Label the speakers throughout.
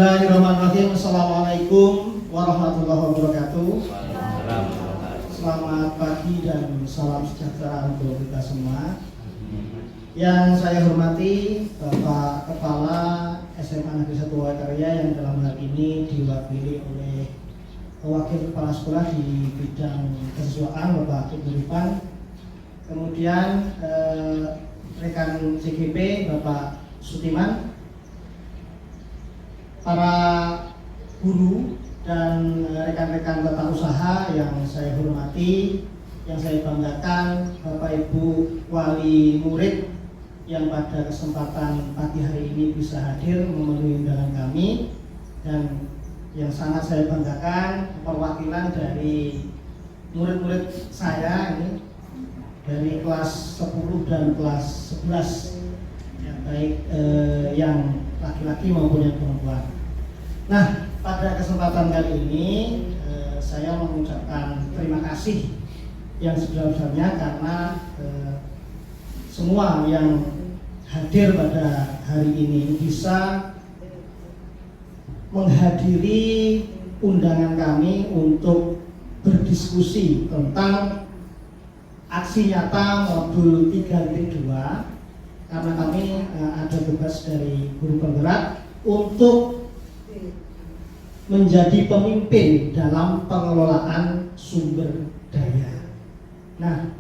Speaker 1: Bismillahirrahmanirrahim. Assalamualaikum warahmatullahi wabarakatuh. Selamat pagi dan salam sejahtera untuk kita semua. Yang saya hormati Bapak Kepala SMA Negeri 1 Waikarya yang dalam hal ini diwakili oleh Wakil Kepala Sekolah di bidang kesiswaan Bapak Ibnu Rifan. Kemudian rekan CGP Bapak Sutiman, para guru dan rekan-rekan tata usaha yang saya hormati, yang saya banggakan, Bapak Ibu wali murid yang pada kesempatan pagi hari ini bisa hadir memenuhi undangan kami, dan yang sangat saya banggakan perwakilan dari murid-murid saya ini dari kelas 10 dan kelas 11 ya, baik yang laki-laki maupun yang perempuan. Nah, pada kesempatan kali ini saya mengucapkan terima kasih yang sebesar-besarnya karena semua yang hadir pada hari ini bisa menghadiri undangan kami untuk berdiskusi tentang aksi nyata modul 3.2, karena kami ada tugas dari guru penggerak untuk menjadi pemimpin dalam pengelolaan sumber daya. Nah,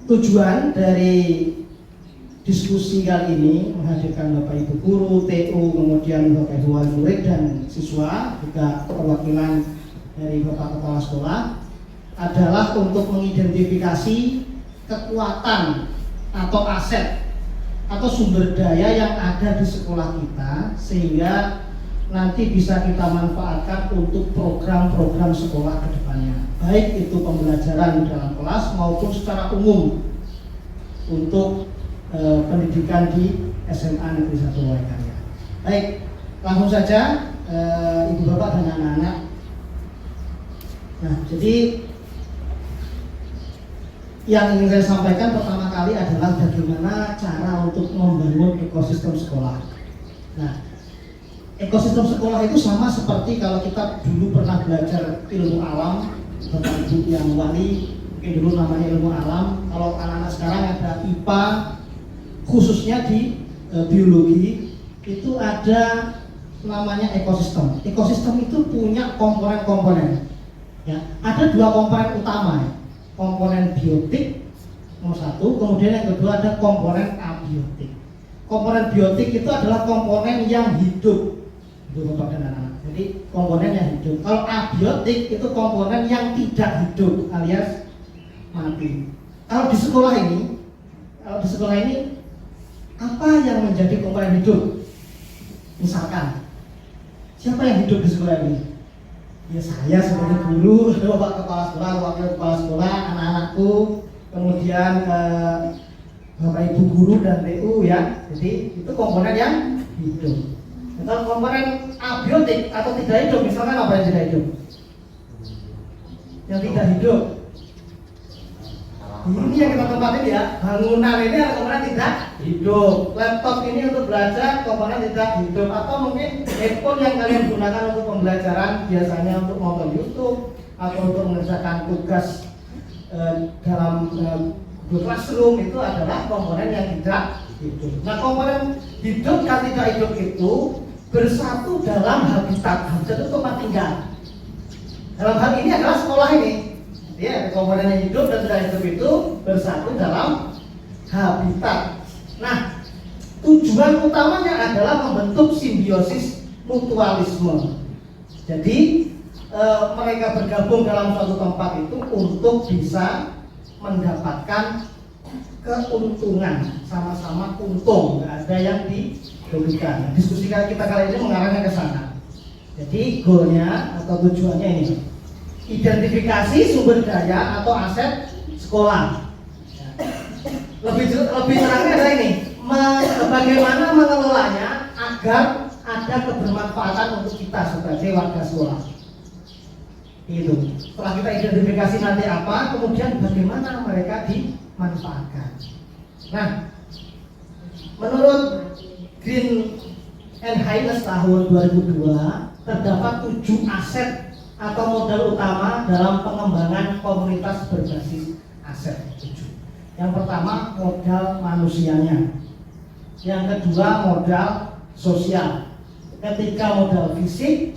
Speaker 1: tujuan dari diskusi kali ini menghadirkan Bapak Ibu guru, TU, kemudian Bapak Ibu wali murid dan siswa, juga perwakilan dari Bapak Kepala Sekolah, adalah untuk mengidentifikasi kekuatan atau aset atau sumber daya yang ada di sekolah kita, sehingga nanti bisa kita manfaatkan untuk program-program sekolah ke depannya, baik itu pembelajaran dalam kelas maupun secara umum untuk pendidikan di SMA Negeri 1 Waikarya. Baik, langsung saja Ibu Bapak dan anak-anak. Nah, jadi yang ingin saya sampaikan pertama kali adalah bagaimana cara untuk membangun ekosistem sekolah. Nah, ekosistem sekolah itu sama seperti kalau kita dulu pernah belajar ilmu alam, Bapak Ibu yang wali mungkin dulu namanya ilmu alam. Kalau anak-anak sekarang ada IPA, khususnya di biologi, itu ada namanya ekosistem. Ekosistem itu punya komponen-komponen. Ya, ada dua komponen utama, ya. Komponen biotik nomor satu, kemudian yang kedua ada komponen abiotik. Komponen biotik itu adalah komponen yang hidup, itu Bapak dan anak-anak. Jadi komponen yang hidup. Kalau abiotik itu komponen yang tidak hidup alias mati. Kalau di sekolah ini, apa yang menjadi komponen hidup? Misalkan, siapa yang hidup di sekolah ini? Ya saya sebagai guru, Bapak Kepala Sekolah, Wakil Kepala Sekolah, anak-anakku, kemudian Bapak Ibu guru dan TU ya. Jadi itu komponen yang hidup. Kalau komponen abiotik atau tidak hidup, misalkan apa yang tidak hidup? Yang tidak hidup. Ini yang kita tempatin ya, bangunan ini adalah komponen tidak hidup. Laptop ini untuk belajar, komponen tidak hidup. Atau mungkin handphone yang kalian gunakan untuk pembelajaran, biasanya untuk nonton YouTube atau untuk mengerjakan tugas dalam classroom, itu adalah komponen yang tidak hidup. Nah, komponen hidup dan tidak hidup itu bersatu dalam habitat. Habitat itu tempat tinggal. Dalam hal ini adalah sekolah ini. Ya, komponen yang hidup dan tidak hidup itu bersatu dalam habitat. Nah, tujuan utamanya adalah membentuk simbiosis mutualisme. Jadi mereka bergabung dalam suatu tempat itu untuk bisa mendapatkan keuntungan, sama-sama untung, nggak ada yang dirugikan. Diskusi kita kali ini mengarahnya ke sana. Jadi goalnya atau tujuannya ini, identifikasi sumber daya atau aset sekolah. Lebih terangnya adalah ini, bagaimana mengelolanya agar ada kebermanfaatan untuk kita sebagai warga sekolah. Itu. Setelah kita identifikasi nanti apa, kemudian bagaimana mereka dimanfaatkan. Nah, menurut Green NHINES tahun 2002 terdapat 7 aset atau modal utama dalam pengembangan komunitas berbasis aset. 7. Yang pertama modal manusianya, yang kedua modal sosial, ketiga modal fisik,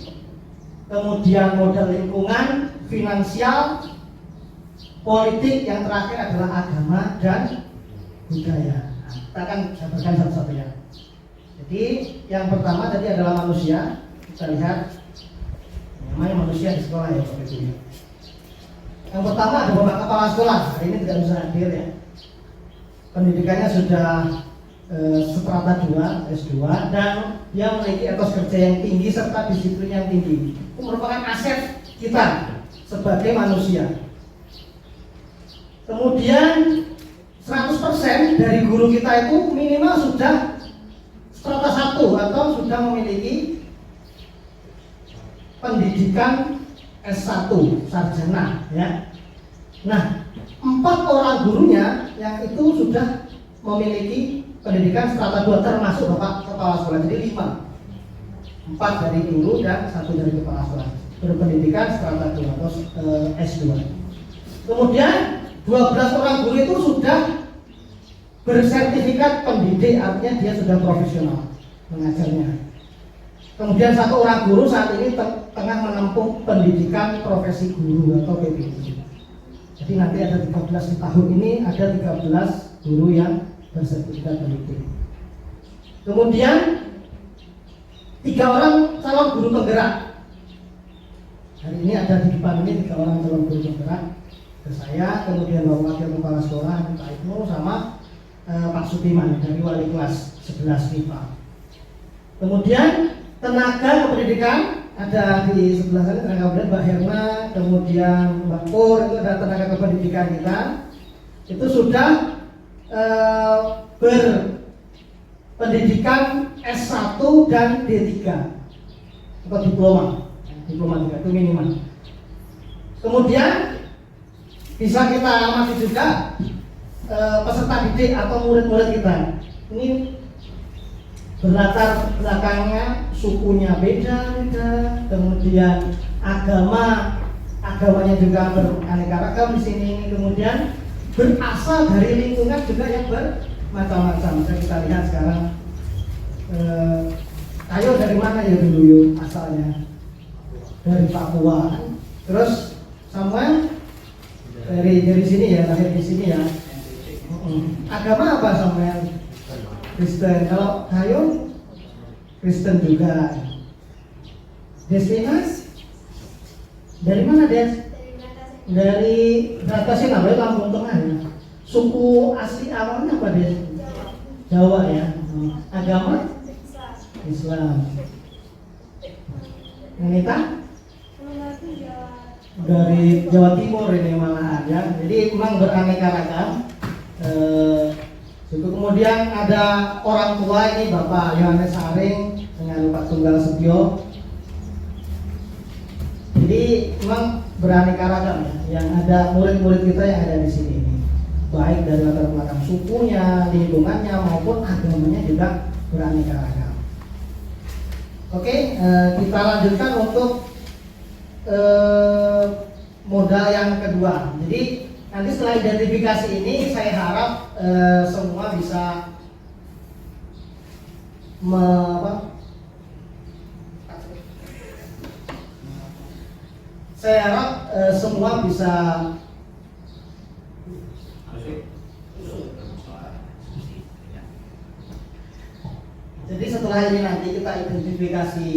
Speaker 1: kemudian modal lingkungan, finansial, politik, yang terakhir adalah agama dan budaya. Nah, kita akan jabarkan satu-satu ya. Jadi yang pertama tadi adalah manusia. Kita lihat namanya manusia di sekolah ya seperti ini. Yang pertama ada Bapak Kepala Sekolah. Hari ini tidak bisa hadir ya. Pendidikannya sudah strata 2, S2, dan dia memiliki etos kerja yang tinggi serta disiplin yang tinggi. Itu merupakan aset kita sebagai manusia. Kemudian 100% dari guru kita itu minimal sudah strata 1 atau sudah memiliki pendidikan S1 sarjana ya. Nah, 4 orang gurunya yang itu sudah memiliki pendidikan strata 2 termasuk Bapak Kepala Sekolah, jadi 5. 4 dari guru dan 1 dari kepala sekolah berpendidikan strata 2 atau S2. Kemudian 12 orang guru itu sudah bersertifikat pendidik, artinya dia sudah profesional mengajarnya. Kemudian 1 orang guru saat ini tengah menempuh pendidikan profesi guru atau PPG. Jadi nanti ada 13 di tahun ini, ada 13 guru yang bersertifikat pendidik. Kemudian 3 orang calon guru penggerak. Hari ini ada di depan ini 3 orang calon guru penggerak. Saya, kemudian Bapak Wakil Kepala Sekolah Pak Ibnu, sama Pak Supiman dari wali kelas 11 MIPA. Kemudian tenaga kependidikan ada di sebelah sana, tenaga kependidikan Mbak Herna, kemudian Mbak Pur, itu ada tenaga kependidikan kita. Itu sudah berpendidikan S1 dan D3 atau diploma 3 itu minimal. Kemudian bisa kita amati juga peserta didik atau murid-murid kita. Ini berlatar belakangnya sukunya beda, kemudian agamanya juga beraneka ragam di sini. Kemudian berasal dari lingkungan juga yang bermacam-macam. Bisa kita lihat sekarang. Ayo dari mana ya dulu yuk asalnya? Dari Papua. Terus Samuel dari sini ya, lahir di sini ya. Agama apa Samuel? Kristen. Kalau Kayo Kristen juga. Destinas dari mana Des? Dari Bratasin, apa Lampung Tengah ya. Suku asli awalnya apa Des? Jawa ya. Agama Islam. Nita? Dari Jawa Timur ini malahan ya. Jadi memang beraneka ragam. Kemudian ada orang tua ini Bapak Yohanes Saring dengan Pak Tunggal Setio. Jadi memang beraneka ragam ya. Yang ada murid-murid kita yang ada di sini, baik dari latar belakang sukunya, lingkungannya maupun agamanya juga beraneka ragam. Oke, kita lanjutkan untuk modal yang kedua. Jadi nanti setelah identifikasi ini saya harap semua bisa semua bisa jadi setelah ini nanti kita identifikasi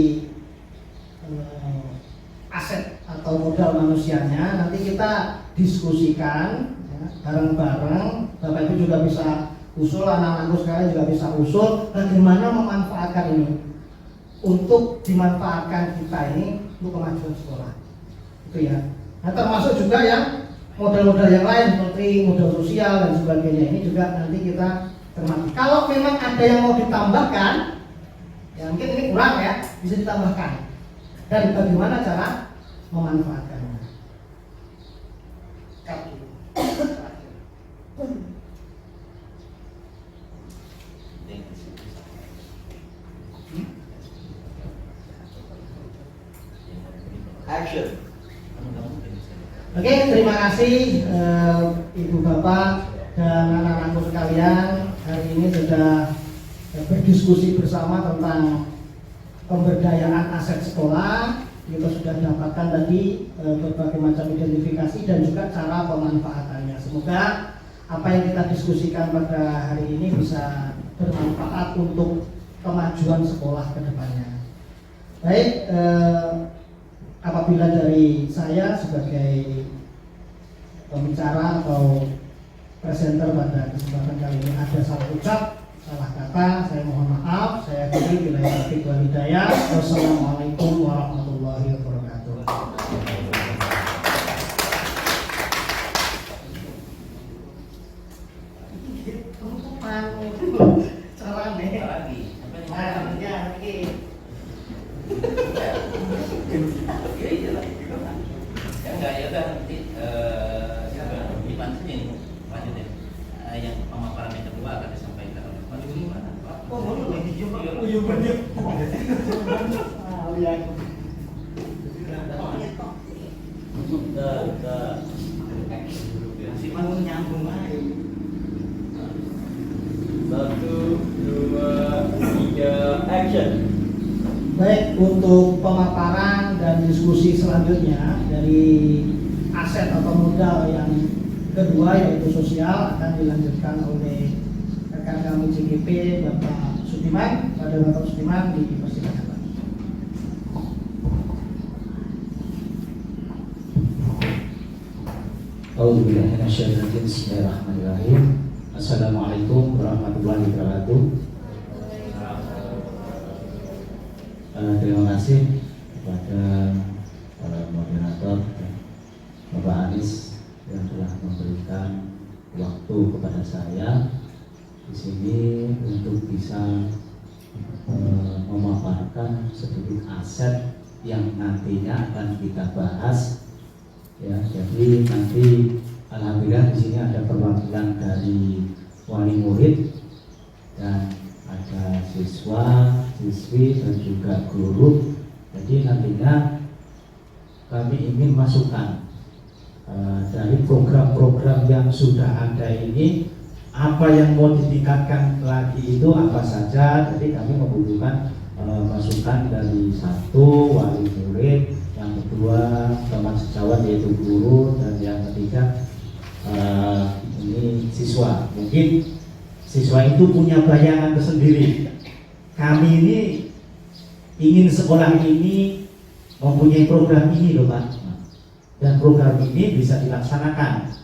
Speaker 1: aset atau modal manusianya, nanti kita diskusikan ya, bareng-bareng. Bapak Ibu juga bisa usul, anak-anakku sekalian juga bisa usul bagaimana memanfaatkan ini untuk dimanfaatkan kita ini untuk kemajuan sekolah. Itu ya. Nah, termasuk juga yang modal-modal yang lain seperti modal sosial dan sebagainya, ini juga nanti kita cermati. Kalau memang ada yang mau ditambahkan, ya mungkin ini kurang ya, bisa ditambahkan. Dan bagaimana cara memanfaatkannya.
Speaker 2: Action.
Speaker 1: Oke, terima kasih Ibu Bapak dan anak-anakku sekalian. Hari ini sudah berdiskusi bersama tentang pemberdayaan aset sekolah. Kita sudah dapatkan tadi berbagai macam identifikasi dan juga cara pemanfaatannya. Semoga apa yang kita diskusikan pada hari ini bisa bermanfaat untuk kemajuan sekolah ke depannya. Baik, apabila dari saya sebagai pembicara atau presenter pada kesempatan kali ini ada salah ucap, salah kata, saya mohon maaf. Saya akhiri bila taufiq wal hidayah. Wassalamualaikum warahmatullahi wabarakatuh. Salah nih. Lagi.
Speaker 3: Yang pemaparan yang kedua akan disampaikan oleh Pak gimana Pak?
Speaker 1: Oh, boleh lagi coba.
Speaker 3: Oh, iya banyak.
Speaker 1: Masih mau nyambung aja.
Speaker 2: 1, 2, 3, action.
Speaker 1: Baik, untuk pemaparan dan diskusi selanjutnya dari aset atau modal yang kedua yaitu sosial akan dilanjutkan oleh rekan kami CGP Bapak Sudiman. Pada Bapak Sudiman dipersilakan.
Speaker 4: Bismillahirrahmanirrahim. Assalamualaikum warahmatullahi wabarakatuh. Terima kasih kepada para moderator Bapak Anis yang telah memberikan waktu kepada saya di sini untuk bisa memaparkan sedikit aset yang nantinya akan kita bahas. Ya, jadi nanti alhamdulillah di sini ada perwakilan dari wali murid dan ada siswa, siswi dan juga guru. Jadi nantinya kami ingin masukkan dari program-program yang sudah ada ini, apa yang mau ditingkatkan lagi itu apa saja. Jadi kami membutuhkan masukan dari satu wali murid, yang kedua teman sejawat yaitu guru, dan yang ketiga ini siswa. Mungkin siswa itu punya bayangan tersendiri. Kami ini ingin sekolah ini mempunyai program ini loh Pak, dan program ini bisa dilaksanakan.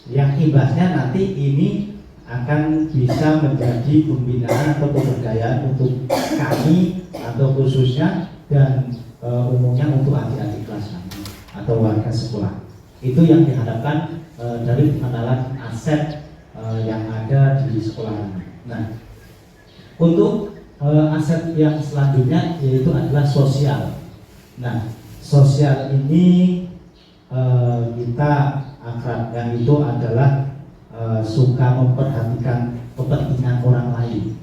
Speaker 4: Yang imbasnya nanti ini akan bisa menjadi pembinaan atau pemberdayaan untuk kami atau khususnya dan umumnya untuk adik-adik kelas kami atau warga sekolah. Itu yang diharapkan dari pengenalan aset yang ada di sekolah. Nah, untuk aset yang selanjutnya yaitu adalah sosial. Nah, sosial ini kita akrabnya itu adalah suka memperhatikan kepentingan orang lain.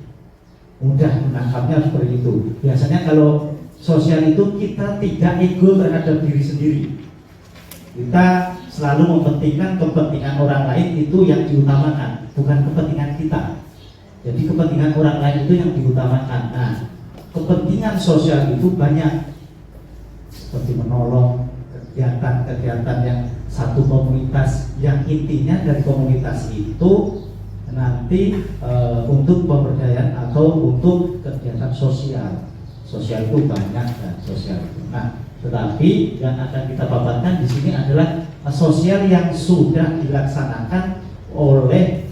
Speaker 4: Mudah menangkapnya seperti itu. Biasanya kalau sosial itu kita tidak ego terhadap diri sendiri. Kita selalu mementingkan kepentingan orang lain, itu yang diutamakan, bukan kepentingan kita. Jadi kepentingan orang lain itu yang diutamakan. Nah, kepentingan sosial itu banyak, seperti menolong, kegiatan-kegiatan yang satu komunitas, yang intinya dari komunitas itu nanti untuk pemberdayaan atau untuk kegiatan sosial. Sosial itu banyak kan, sosial itu. Nah, tetapi yang akan kita paparkan di sini adalah sosial yang sudah dilaksanakan oleh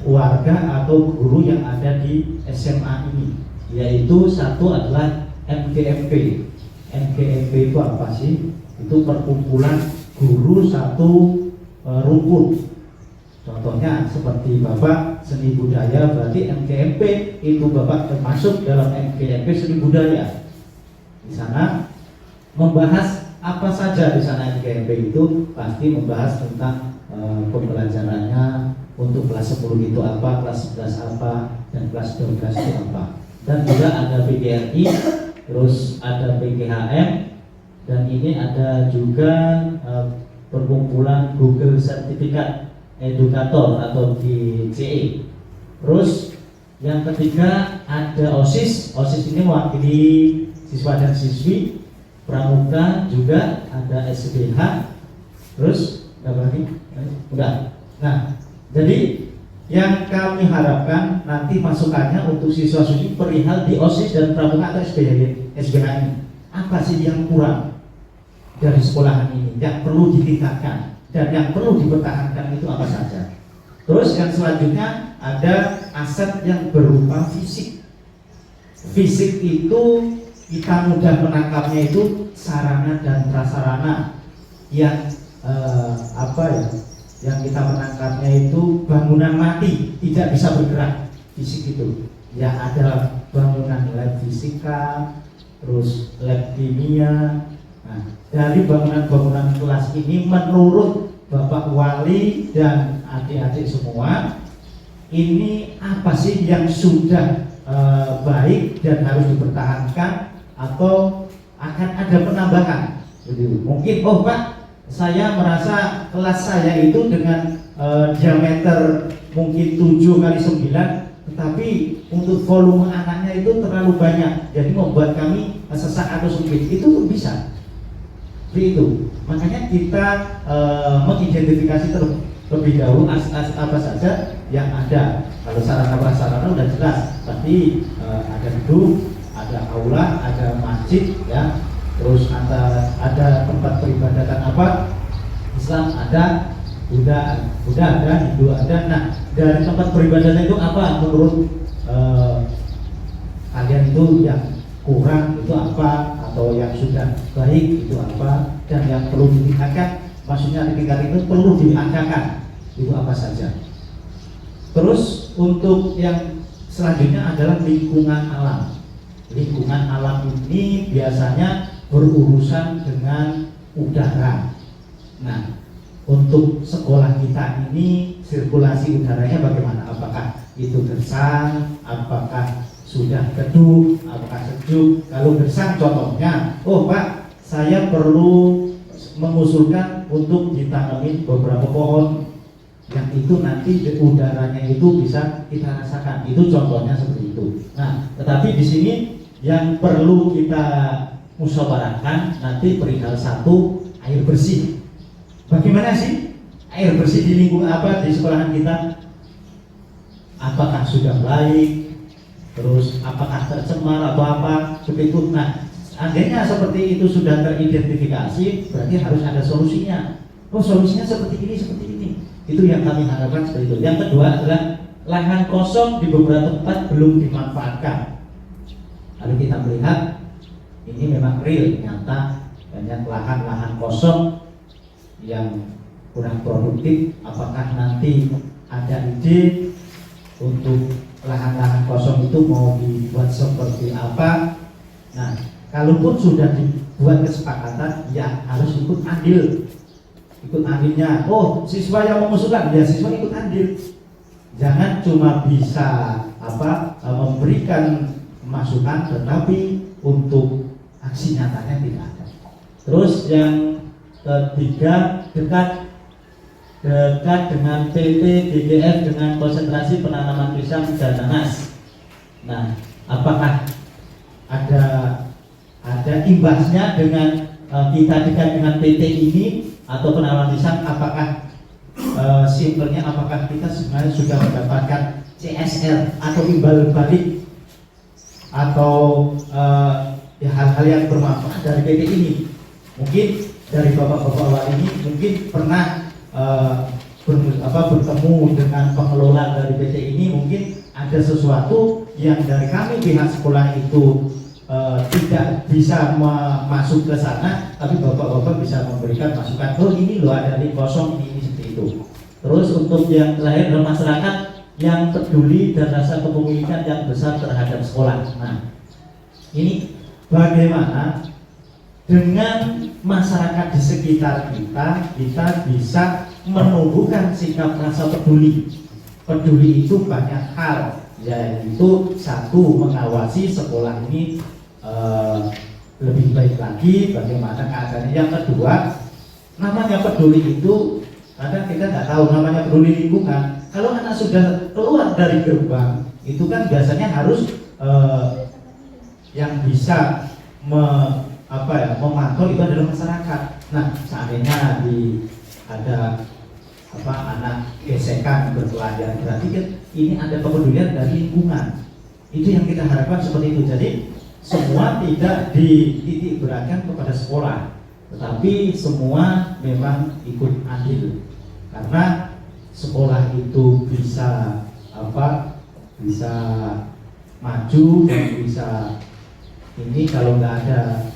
Speaker 4: warga atau guru yang ada di SMA ini, yaitu satu adalah MGMP. MGMP itu apa sih? Itu perkumpulan guru satu rumpun. Contohnya seperti Bapak seni budaya, berarti MGMP itu Bapak termasuk dalam MGMP seni budaya. Di sana membahas apa saja di sana. MGMP itu pasti membahas tentang pembelajarannya untuk kelas 10 itu apa, kelas 11 apa, dan kelas 12 itu apa. Dan juga ada PGRI, terus ada PGHM, Dan ini ada juga perkumpulan Google Sertifikat Edukator atau GCE. Terus yang ketiga ada OSIS. OSIS ini mewakili siswa dan siswi. Pramuka juga ada SBH. Terus apa lagi? Udah. Nah, jadi yang kami harapkan nanti masukannya untuk siswa-siswi perihal di OSIS dan Pramuka atau SBH ini. Apa sih yang kurang dari sekolahan ini, yang perlu ditingkatkan dan yang perlu dipertahankan itu apa saja. Terus yang selanjutnya ada aset yang berupa fisik. Fisik itu kita mudah menangkapnya itu sarana dan prasarana yang yang kita menangkapnya itu bangunan mati, tidak bisa bergerak. Fisik itu ya ada bangunan lab fisika, terus lab kimia. Nah, dari bangunan-bangunan kelas ini menurut Bapak Wali dan adik-adik semua, ini apa sih yang sudah baik dan harus dipertahankan atau akan ada penambahan? Jadi, mungkin Pak, saya merasa kelas saya itu dengan diameter mungkin 7x9, tetapi untuk volume anaknya itu terlalu banyak, jadi membuat kami sesak atau sulit. Itu bisa. Seperti itu. Makanya kita mengidentifikasi terlebih dahulu aset-aset apa saja yang ada. Kalau sarana prasarana sudah jelas, tapi ada gedung, ada aula, ada masjid, ya. Terus ada tempat peribadatan apa? Islam ada, Buddha ada, Hindu ada. Nah, dari tempat peribadatan itu apa menurut kalian itu yang kurang itu apa, atau yang sudah baik itu apa, dan yang perlu ditingkatkan, maksudnya tingkat itu perlu diangkakan itu apa saja. Terus untuk yang selanjutnya adalah lingkungan alam. Lingkungan alam ini biasanya berurusan dengan udara. Nah, untuk sekolah kita ini sirkulasi udaranya bagaimana? Apakah itu gersang, apakah sudah teduh, apakah sejuk? Kalau gersang contohnya, Pak, saya perlu mengusulkan untuk ditanamin beberapa pohon yang itu nanti udaranya itu bisa kita rasakan. Itu contohnya seperti itu. Nah, tetapi di sini yang perlu kita musyawarahkan nanti perihal satu, air bersih. Bagaimana sih air bersih di lingkungan di sekolahan kita? Apakah sudah baik? Terus apakah tercemar atau apa seperti itu? Nah, andainya seperti itu sudah teridentifikasi, berarti harus ada solusinya. Solusinya seperti ini. Itu yang kami harapkan seperti itu. Yang kedua adalah lahan kosong di beberapa tempat belum dimanfaatkan. Lalu kita melihat ini memang real, nyata banyak lahan-lahan kosong yang kurang produktif. Apakah nanti ada ide untuk lahan-lahan kosong itu mau dibuat seperti apa? Nah, kalaupun sudah dibuat kesepakatan, ya harus ikut andilnya. Siswa yang mengusulkan, ya siswa ikut andil. Jangan cuma bisa memberikan masukan, tetapi untuk aksi nyatanya tidak ada. Terus yang ketiga, dekat dengan PT DGF dengan konsentrasi penanaman pisang dan nanas. Nah, apakah ada imbasnya dengan kita dekat dengan PT ini atau penanaman pisang? Apakah simpelnya apakah kita sebenarnya sudah mendapatkan CSR atau imbal balik atau hal-hal yang bermanfaat dari PT ini? Mungkin dari bapak-bapak awal ini mungkin pernah bertemu dengan pengelola dari PT ini, mungkin ada sesuatu yang dari kami pihak sekolah itu tidak bisa masuk ke sana, tapi bapak-bapak bisa memberikan masukan. Ini loh ada link kosong ini seperti itu. Terus untuk yang terakhir adalah masyarakat yang peduli dan rasa kepemilikan yang besar terhadap sekolah. Nah, ini bagaimana dengan masyarakat di sekitar kita bisa menumbuhkan sikap rasa peduli. Peduli itu banyak hal, yaitu satu, mengawasi sekolah ini lebih baik lagi bagaimana keadaannya. Yang kedua, namanya peduli itu kadang kita nggak tahu namanya peduli lingkungan. Kalau anak sudah keluar dari gerbang itu kan biasanya harus yang bisa memantau itu adalah masyarakat. Nah, seandainya ada anak gesekan berpelajar, berarti kan ini ada kepedulian dari lingkungan. Itu yang kita harapkan seperti itu. Jadi semua tidak dititik beratkan kepada sekolah, tetapi semua memang ikut andil, karena sekolah itu bisa bisa maju dan bisa ini kalau nggak ada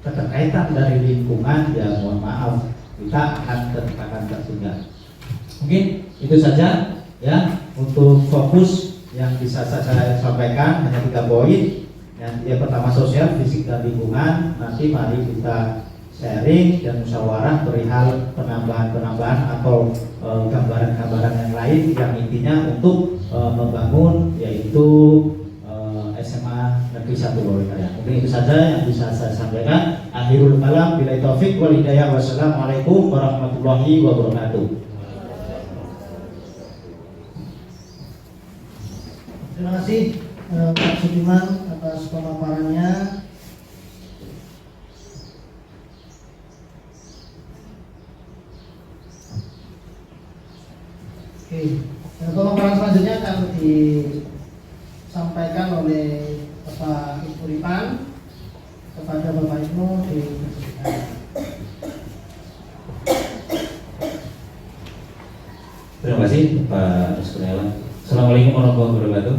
Speaker 4: keterkaitan dari lingkungan, ya mohon maaf, kita akan tertinggal. Mungkin itu saja ya untuk fokus yang bisa saya sampaikan, hanya 3 poin. Yang pertama sosial, fisik dan lingkungan. Nanti mari kita sharing dan musyawarah perihal penambahan atau gambaran-gambaran yang lain yang intinya untuk membangun yaitu SMA Negeri 1 Lorekarya. Mungkin itu saja yang bisa saya sampaikan. Akhirul kalam, billahi taufik wal hidayah. Wassalamualaikum warahmatullahi wabarakatuh.
Speaker 1: Terima kasih Pak Sudiman atas pemaparannya. Oke, pemaparan selanjutnya akan disampaikan oleh Bapak Ibu Ripan kepada Bapak Ibnu di
Speaker 3: Terima kasih Pak Kurniawan. Assalamualaikum warahmatullahi wabarakatuh.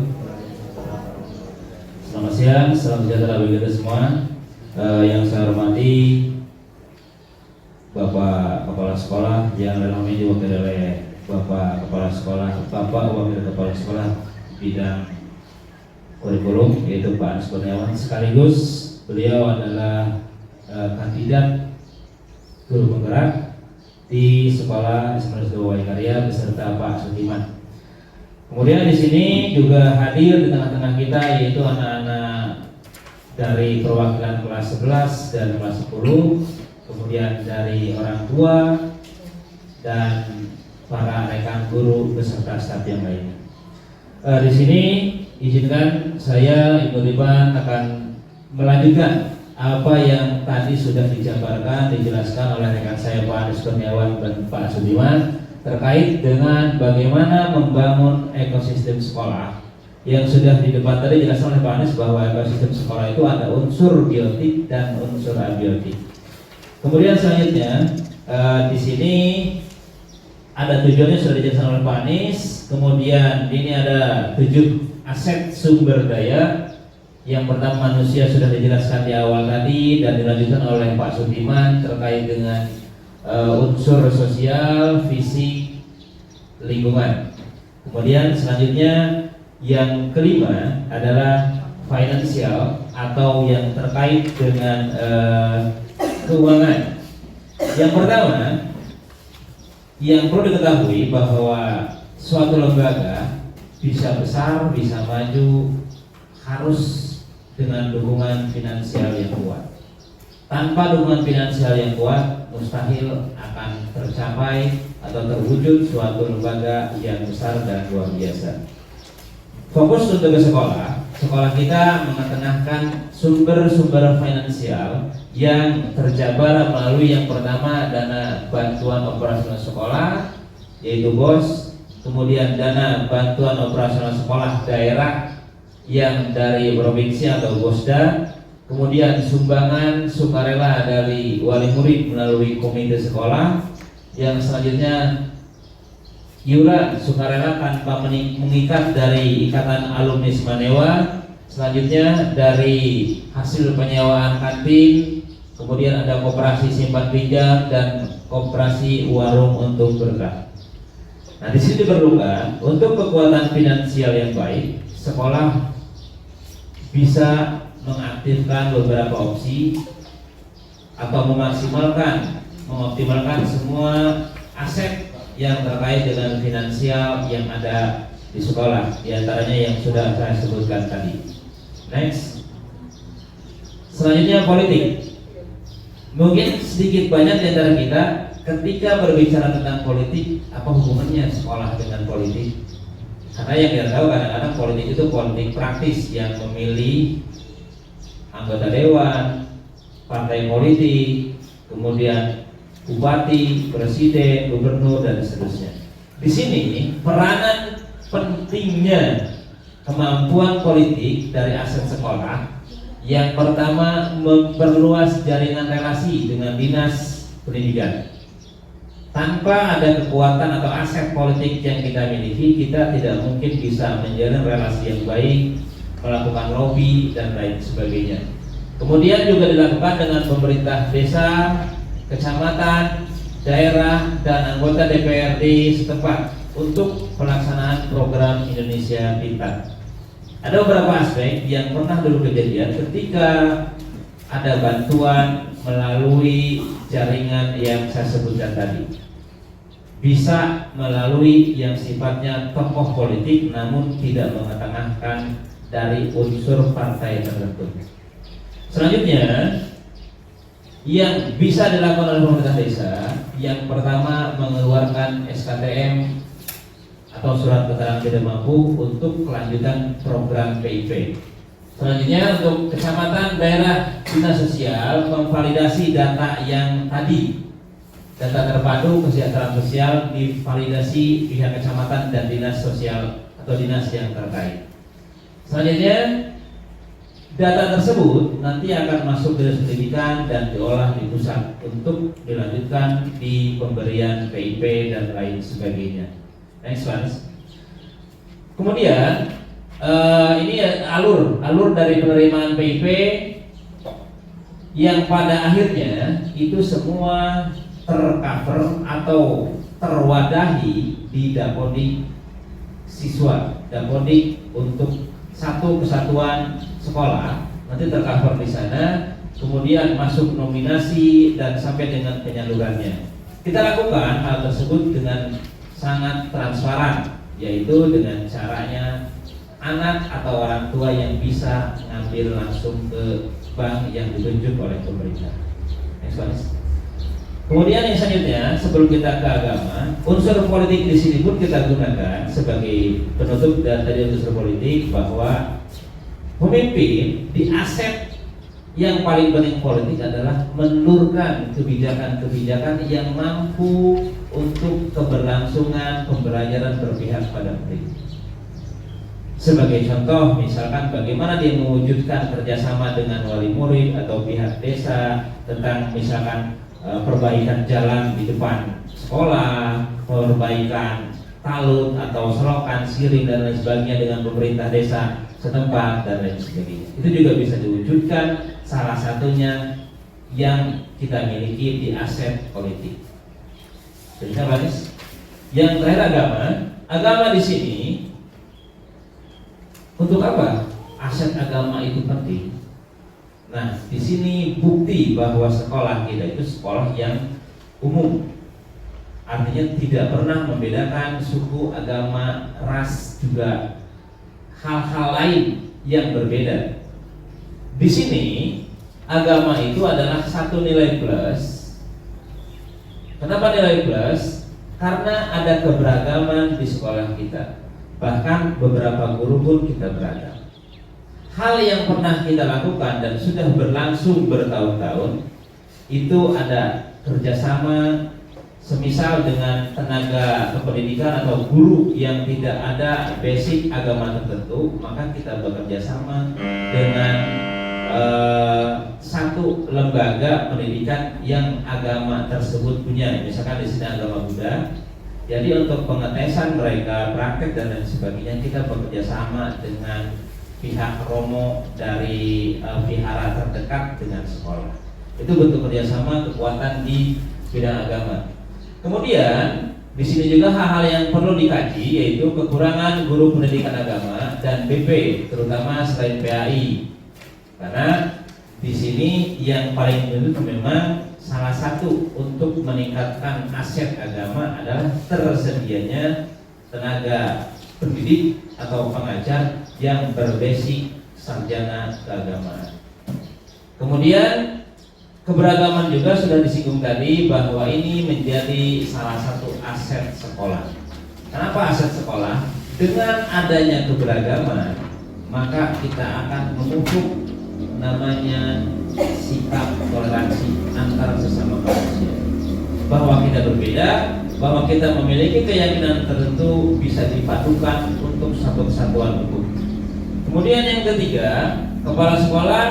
Speaker 3: Selamat siang, salam sejahtera bagi kita semua. Yang saya hormati Bapak Kepala Sekolah yang dalam ini diwakili oleh Bapak Kepala Sekolah, Bapak Wakil Kepala Sekolah bidang kurikulum yaitu Pak Anies Kurniawan, sekaligus beliau adalah kandidat guru penggerak di sekolah SMA Lorekarya beserta Pak Sudiman. Kemudian di sini juga hadir di tengah-tengah kita yaitu anak-anak dari perwakilan kelas 11 dan kelas 10, kemudian dari orang tua dan para rekan guru beserta staf yang lainnya. Di sini izinkan saya Ibu Ripan akan melanjutkan apa yang tadi sudah dijelaskan oleh rekan saya Pak Anies Kurniawan dan Pak Sudiman terkait dengan bagaimana membangun ekosistem sekolah yang sudah di depan tadi dijelaskan oleh Pak Anies bahwa ekosistem sekolah itu ada unsur biotik dan unsur abiotik. Kemudian selanjutnya di sini ada tujuannya sudah dijelaskan oleh Pak Anies. Kemudian ini ada 7 aset sumber daya. Yang pertama manusia sudah dijelaskan di awal tadi dan dilanjutkan oleh Pak Sudiman terkait dengan unsur sosial, fisik, lingkungan. Kemudian selanjutnya yang kelima adalah finansial atau yang terkait dengan keuangan. Yang pertama yang perlu diketahui bahwa suatu lembaga bisa besar, bisa maju harus dengan dukungan finansial yang kuat. Tanpa dukungan finansial yang kuat, mustahil akan tercapai atau terwujud suatu lembaga yang besar dan luar biasa. Fokus untuk ke sekolah kita mengetengahkan sumber-sumber finansial yang terjabar melalui yang pertama dana bantuan operasional sekolah yaitu BOS, kemudian dana bantuan operasional sekolah daerah yang dari provinsi atau BOSDA, kemudian sumbangan sukarela dari wali murid melalui komite sekolah, yang selanjutnya iuran sukarela tanpa mengikat dari ikatan alumni Manewa, selanjutnya dari hasil penyewaan kantin, kemudian ada koperasi simpan pinjam dan koperasi warung untuk berkah. Nah, di sini diperlukan untuk kekuatan finansial yang baik, sekolah bisa mengaktifkan beberapa opsi atau mengoptimalkan semua aset yang terkait dengan finansial yang ada di sekolah, diantaranya yang sudah saya sebutkan tadi. Next. Selanjutnya politik. Mungkin sedikit banyak di antara kita ketika berbicara tentang politik, apa hubungannya sekolah dengan politik? Karena yang kita tahu kadang-kadang politik itu politik praktis yang memilih anggota dewan, partai politik, kemudian bupati, presiden, gubernur dan seterusnya. Di sini peranan pentingnya kemampuan politik dari aset sekolah. Yang pertama, memperluas jaringan relasi dengan dinas pendidikan. Tanpa ada kekuatan atau aset politik yang kita miliki, kita tidak mungkin bisa menjalin relasi yang baik, melakukan lobby dan lain sebagainya. Kemudian juga dilakukan dengan pemerintah desa, kecamatan, daerah, dan anggota DPRD setempat untuk pelaksanaan program Indonesia Pintar. Ada beberapa aspek yang pernah dulu kejadian ketika ada bantuan melalui jaringan yang saya sebutkan tadi. Bisa melalui yang sifatnya tokoh politik namun tidak mengetengahkan dari unsur partai tertentu. Selanjutnya, yang bisa dilakukan oleh pemerintah desa, yang pertama mengeluarkan SKTM atau surat keterangan tidak mampu untuk kelanjutan program PIP. Selanjutnya untuk kecamatan, daerah, dinas sosial memvalidasi data yang tadi, data terpadu kesejahteraan sosial divalidasi pihak kecamatan dan dinas sosial atau dinas yang terkait. Selanjutnya data tersebut nanti akan masuk dinas pendidikan dan diolah di pusat untuk dilanjutkan di pemberian PIP dan lain sebagainya. Next one. Kemudian ini alur dari penerimaan PIP yang pada akhirnya itu semua tercover atau terwadahi di Dapodik siswa, Dapodik untuk satu kesatuan sekolah nanti tercover di sana, kemudian masuk nominasi dan sampai dengan penyalurannya. Kita lakukan hal tersebut dengan sangat transparan, yaitu dengan caranya anak atau orang tua yang bisa ngambil langsung ke bank yang ditunjuk oleh pemerintah. Next one. Kemudian yang selanjutnya, sebelum kita ke agama, unsur politik di sini pun kita gunakan sebagai penutup dari unsur politik bahwa pemimpin di aset yang paling penting politik adalah menelurkan kebijakan-kebijakan yang mampu untuk keberlangsungan pembelajaran berpihak pada murid. Sebagai contoh, misalkan bagaimana dia mewujudkan kerjasama dengan wali murid atau pihak desa tentang misalkan perbaikan jalan di depan sekolah, perbaikan talut atau selokan, siring dan lain sebagainya dengan pemerintah desa setempat dan lain sebagainya. Itu juga bisa diwujudkan, salah satunya yang kita miliki di aset politik. Jadi yang terakhir agama di sini untuk apa? Aset agama itu penting. Nah, di sini bukti bahwa sekolah kita itu sekolah yang umum. Artinya tidak pernah membedakan suku, agama, ras, juga hal-hal lain yang berbeda. Di sini agama itu adalah satu nilai plus. Kenapa nilai plus? Karena ada keberagaman di sekolah kita. Bahkan beberapa guru pun kita beragam. Hal yang pernah kita lakukan dan sudah berlangsung bertahun-tahun itu ada kerjasama, semisal dengan tenaga kependidikan atau guru yang tidak ada basic agama tertentu, maka kita bekerja sama dengan satu lembaga pendidikan yang agama tersebut punya. Misalkan di sini agama Buddha, jadi untuk pengetesan mereka praktek dan lain sebagainya kita bekerja sama dengan pihak romo dari vihara terdekat dengan sekolah. Itu bentuk kerjasama kekuatan di bidang agama. Kemudian di sini juga hal-hal yang perlu dikaji, yaitu kekurangan guru pendidikan agama dan BP, terutama selain PAI. Karena di sini yang paling penting memang salah satu untuk meningkatkan aset agama adalah tersedianya tenaga pendidik atau pengajar yang berbasic sarjana keagamaan. Kemudian keberagaman juga sudah disinggung tadi bahwa ini menjadi salah satu aset sekolah. Kenapa aset sekolah? Dengan adanya keberagaman, maka kita akan memupuk namanya sikap toleransi antar sesama manusia. Bahwa kita berbeda, bahwa kita memiliki keyakinan tertentu bisa dipadukan untuk satu kesatuan hukum. Kemudian yang ketiga, kepala sekolah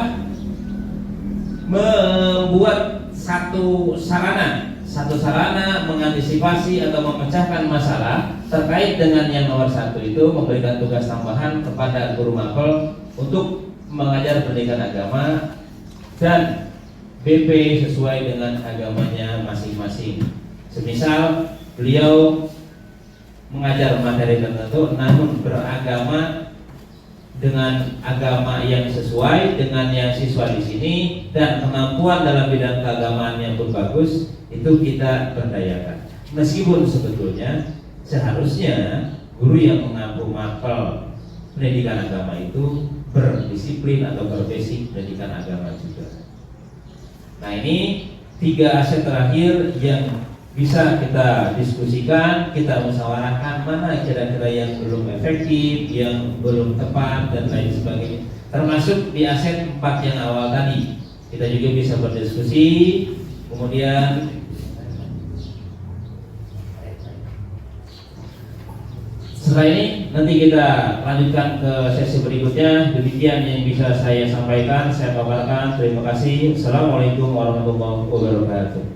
Speaker 3: membuat satu sarana mengantisipasi atau memecahkan masalah terkait dengan yang nomor satu itu memberikan tugas tambahan kepada guru mapel untuk mengajar pendidikan agama dan BP sesuai dengan agamanya masing-masing. Semisal beliau mengajar materi tertentu namun beragama dengan agama yang sesuai dengan yang siswa di sini dan kemampuan dalam bidang keagamaan yang pun bagus, itu kita berdayakan. Meskipun sebetulnya seharusnya guru yang mengampu mapel pendidikan agama itu berdisiplin atau berbasic pendidikan agama juga. Nah, ini 3 aset terakhir yang bisa kita diskusikan, kita musyawarahkan mana kira-kira yang belum efektif, yang belum tepat dan lain sebagainya. Termasuk di aset 4 yang awal tadi, kita juga bisa berdiskusi. Kemudian setelah ini nanti kita lanjutkan ke sesi berikutnya. Demikian yang bisa saya sampaikan, saya paparkan. Terima kasih. Assalamualaikum warahmatullahi wabarakatuh.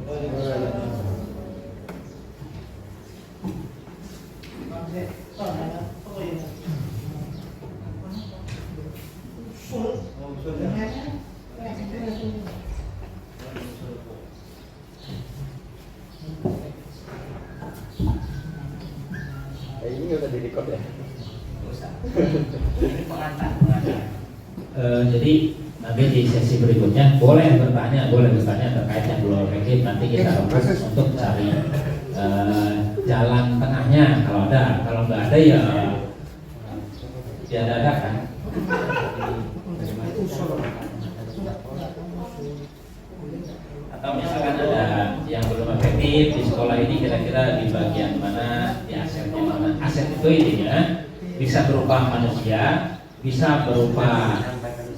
Speaker 2: Ini nggak usah direkod ya?
Speaker 3: Jadi nanti di sesi berikutnya boleh bertanya terkait yang belum efektif. Nanti kita fokus untuk cari jalan tengahnya kalau ada. Kalau nggak ada ya diadakan. Atau misalkan ada yang belum efektif di sekolah ini, kira-kira di bagian mana, di asetnya mana. Aset itu intinya bisa berupa manusia, bisa berupa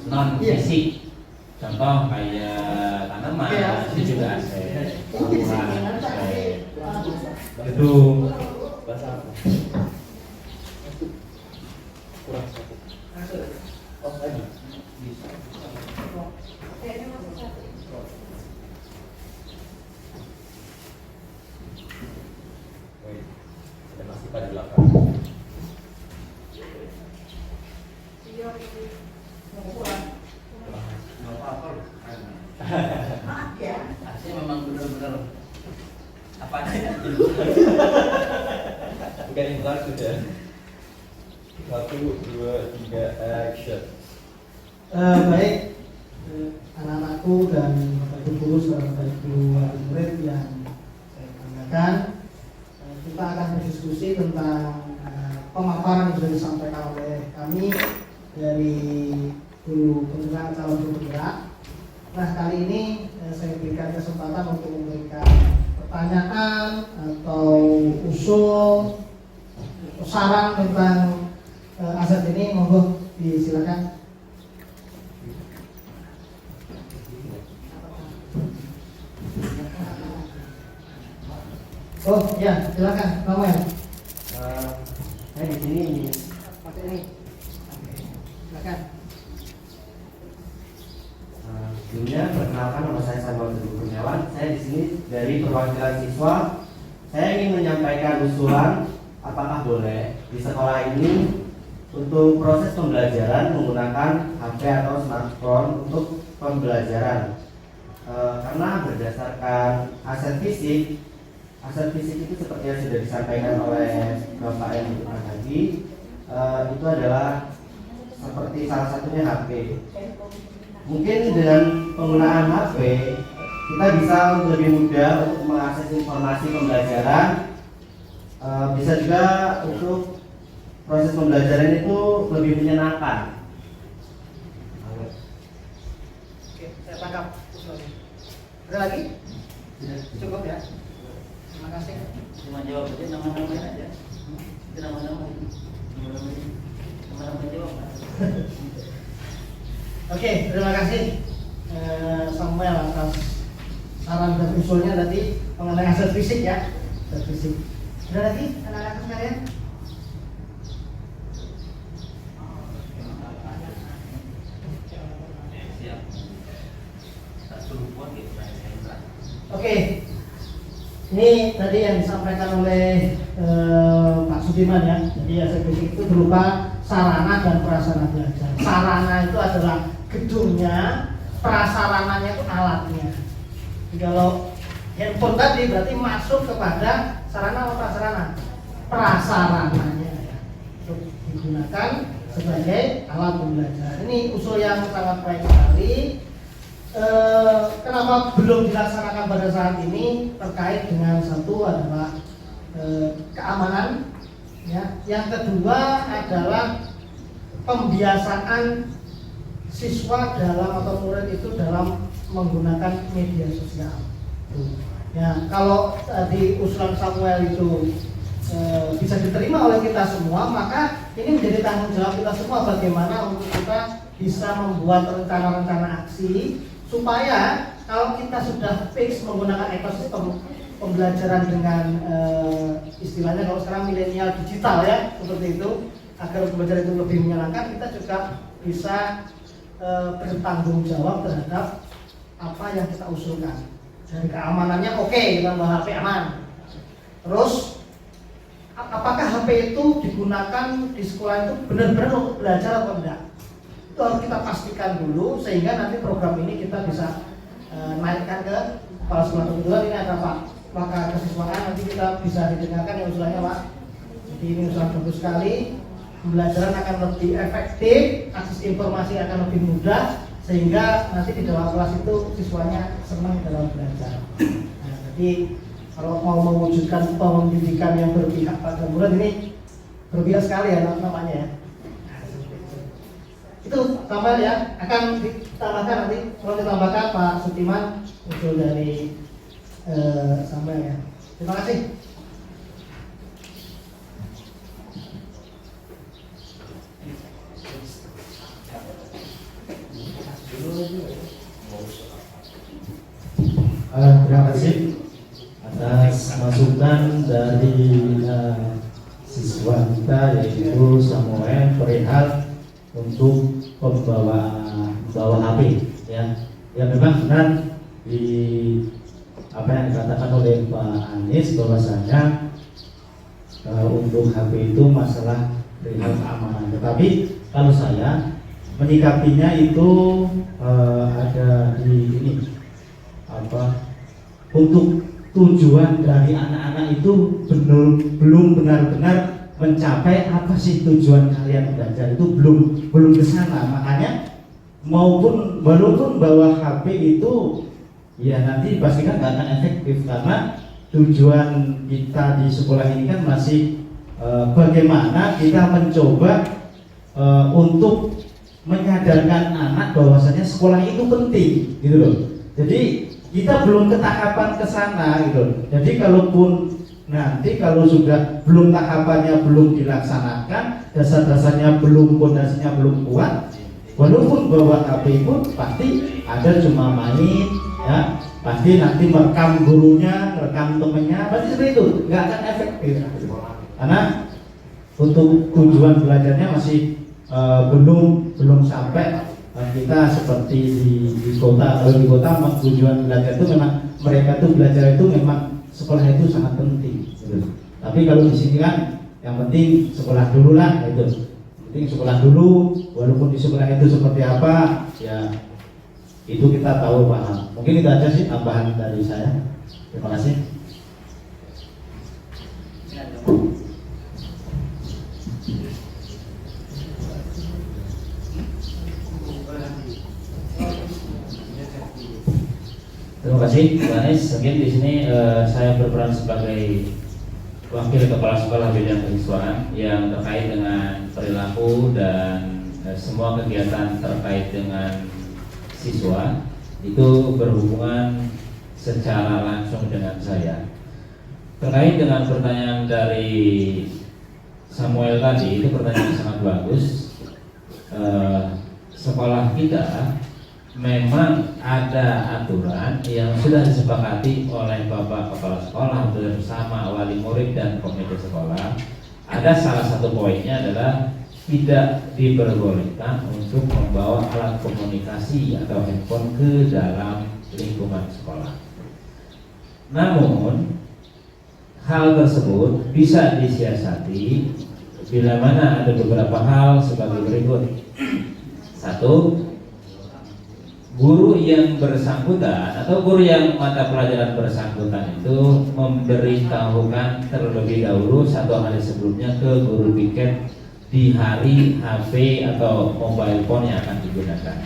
Speaker 3: non fisik. Contoh kayak tanaman, itu juga aset. Rumah, aset. Gedung.
Speaker 2: Kurang satu. Oh, lagi. Bisa. Ada masih pada belakang.
Speaker 3: Asli memang benar-benar apa adanya.
Speaker 2: Bukan yang kelar sudah. 1, 2, 3, action.
Speaker 1: Baik, anak-anakku dan Bapak Ibu guru serta Bapak Ibu murid yang saya banggakan, kita akan berdiskusi tentang pemaparan yang sudah disampaikan oleh kami dari guru penggerak calon guru penggerak. Nah, kali ini saya berikan kesempatan untuk memberikan pertanyaan atau usul atau saran tentang aset ini. Monggo disilakan. Oh ya, silakan, Samuel.
Speaker 5: Saya di sini.
Speaker 1: Pakai ini. Oke, silakan.
Speaker 5: Sebelumnya perkenalkan, nama saya Samuel Kurniawan. Saya di sini dari perwakilan siswa. Saya ingin menyampaikan usulan, apakah boleh di sekolah ini untuk proses pembelajaran menggunakan HP atau smartphone untuk pembelajaran. Karena berdasarkan aset fisik itu seperti yang sudah disampaikan oleh Bapak yang berikutnya tadi, itu adalah seperti salah satunya HP. Mungkin dengan penggunaan HP kita bisa lebih mudah untuk mengakses informasi pembelajaran. Bisa juga untuk proses pembelajaran itu lebih menyenangkan.
Speaker 1: tangkap usulnya. Ada lagi? Cukup ya. Terima kasih.
Speaker 4: Cuma jawab aja nama-namanya aja. Itu nama-nama jawab.
Speaker 1: Oke, terima kasih Samuel atas saran dan usulnya tadi mengenai aset fisik ya. Aset fisik. Ada lagi anak-anak sekalian? Oke, ini tadi yang disampaikan oleh Pak Sudiman ya. Jadi aset fisik itu berupa sarana dan prasarana belajar. Sarana itu adalah gedungnya, prasarananya itu alatnya. Jadi kalau handphone tadi berarti masuk kepada sarana atau prasarana? Prasarananya ya. Untuk digunakan sebagai alat pembelajaran. Ini usul yang sangat baik sekali. Kenapa belum dilaksanakan pada saat ini terkait dengan satu adalah keamanan ya. Yang kedua adalah pembiasaan siswa dalam atau murid itu dalam menggunakan media sosial. Ya, kalau di usulan Samuel itu bisa diterima oleh kita semua, maka ini menjadi tanggung jawab kita semua bagaimana untuk kita bisa membuat rencana-rencana aksi supaya kalau kita sudah fix menggunakan ekosistem pembelajaran dengan istilahnya kalau sekarang milenial digital ya seperti itu, agar pembelajaran itu lebih menyenangkan, kita juga bisa bertanggung jawab terhadap apa yang kita usulkan. Dari keamanannya oke, kita bahwa HP aman. Terus apakah HP itu digunakan di sekolah itu benar-benar untuk belajar atau enggak? Itu harus kita pastikan dulu sehingga nanti program ini kita bisa naikkan ke kepala sekolah. Kebetulan ini ada Pak Pakar Kesiswaan, nanti kita bisa didengarkan yang usulannya Pak. Jadi ini usulan bagus sekali. Pembelajaran akan lebih efektif, akses informasi akan lebih mudah, sehingga nanti di dalam kelas itu siswanya senang dalam belajar. Nah, jadi kalau mau mewujudkan pendidikan yang berpihak pada murid ini berbeda sekali ya namanya ya. Itu tambah ya, akan ditambahkan nanti kalau ditambahkan Pak Sutiman usul dari Samuel ya. Terima kasih.
Speaker 4: Terima kasih atas masukan dari siswa kita yaitu Samuel perihal untuk bawa HP ya. Ya memang benar di apa yang dikatakan oleh Pak Anies bahwasanya untuk HP itu masalah perihal keamanan. Tetapi kalau saya menyikapinya itu ada di ini untuk tujuan dari anak-anak itu belum benar-benar mencapai apa sih tujuan kalian belajar itu belum ke sana. Makanya walaupun bawa HP itu ya nanti pastikan nggak akan efektif karena tujuan kita di sekolah ini kan masih bagaimana kita mencoba untuk menyadarkan anak bahwasanya sekolah itu penting gitu loh. Jadi kita belum ke tahapan ke sana gitu. Jadi kalaupun nanti kalau sudah belum tahapannya belum dilaksanakan, dasar-dasarnya belum, pondasinya belum kuat, walaupun bawa HP pun pasti ada cuma main ya, pasti nanti merekam gurunya, merekam temennya, pasti seperti itu, nggak akan efektif karena untuk tujuan belajarnya masih belum sampai. Kita seperti di kota, kalau di kota tujuan belajar itu memang mereka tuh belajar itu memang sekolah itu sangat penting gitu. Tapi kalau di sini kan yang penting sekolah dulu lah itu, penting sekolah dulu, walaupun di sekolah itu seperti apa ya itu kita tahu paham. Mungkin itu aja sih tambahan dari saya. Terima kasih.
Speaker 3: Terima kasih, Pak Anies. Mungkin di sini saya berperan sebagai wakil kepala sekolah bidang kesiswaan yang terkait dengan perilaku dan semua kegiatan terkait dengan siswa. itu berhubungan secara langsung dengan saya. Terkait dengan pertanyaan dari Samuel tadi, itu pertanyaan yang sangat bagus. Sekolah kita memang ada aturan yang sudah disepakati oleh Bapak Kepala Sekolah bersama wali murid dan komite sekolah. Ada salah satu poinnya adalah tidak diperbolehkan untuk membawa alat komunikasi atau handphone ke dalam lingkungan sekolah. Namun hal tersebut bisa disiasati bila mana ada beberapa hal sebagai berikut. Satu, guru yang bersangkutan atau guru yang mata pelajaran bersangkutan itu memberitahukan terlebih dahulu satu hari sebelumnya ke guru piket di hari HP atau mobile phone yang akan digunakan.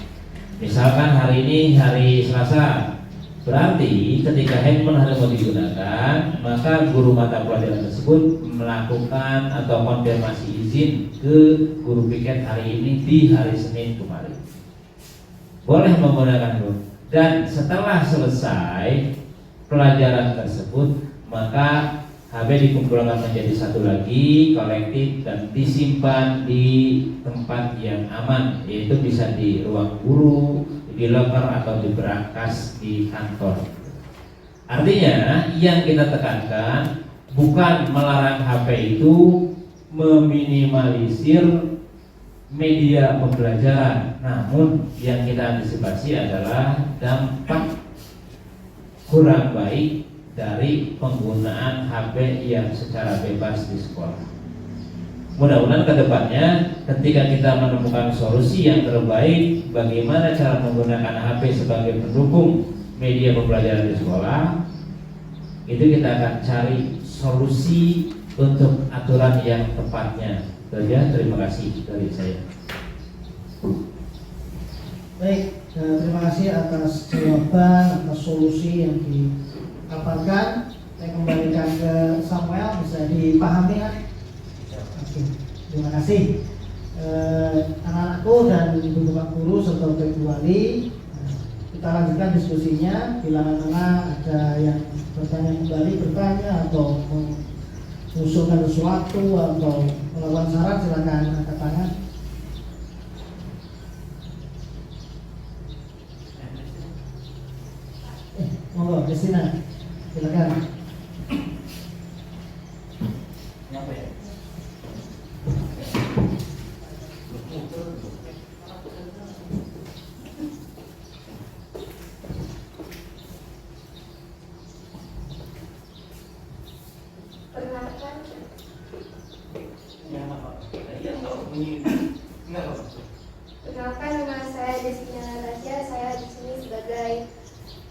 Speaker 3: Misalkan hari ini hari Selasa, berarti ketika handphone hari mau digunakan, maka guru mata pelajaran tersebut melakukan atau konfirmasi izin ke guru piket hari ini di hari Senin kemarin. Boleh menggunakan itu. Dan setelah selesai pelajaran tersebut, maka HP dikumpulkan menjadi satu lagi, kolektif, dan disimpan di tempat yang aman, yaitu bisa di ruang guru, di loker, atau di berangkas di kantor. Artinya yang kita tekankan bukan melarang HP itu meminimalisir media pembelajaran, namun yang kita antisipasi adalah dampak kurang baik dari penggunaan HP yang secara bebas di sekolah. Mudah-mudahan ke depannya ketika kita menemukan solusi yang terbaik bagaimana cara menggunakan HP sebagai pendukung media pembelajaran di sekolah, itu kita akan cari solusi untuk aturan yang tepatnya. Saja, terima kasih dari saya.
Speaker 1: Baik, terima kasih atas jawaban, atas solusi yang dipaparkan. Saya kembalikan ke Samuel, bisa dipahami kan? Oke, terima kasih. Anak-anakku dan ibu bapak guru serta ibu wali, kita lanjutkan diskusinya. Bila anak-anak ada yang bertanya atau mengusulkan sesuatu atau melakukan saran, silakan angkat tangan. Monggo, Kristina, silakan.
Speaker 6: Perkenalkan, nama saya Destina Natasha. Saya di sini sebagai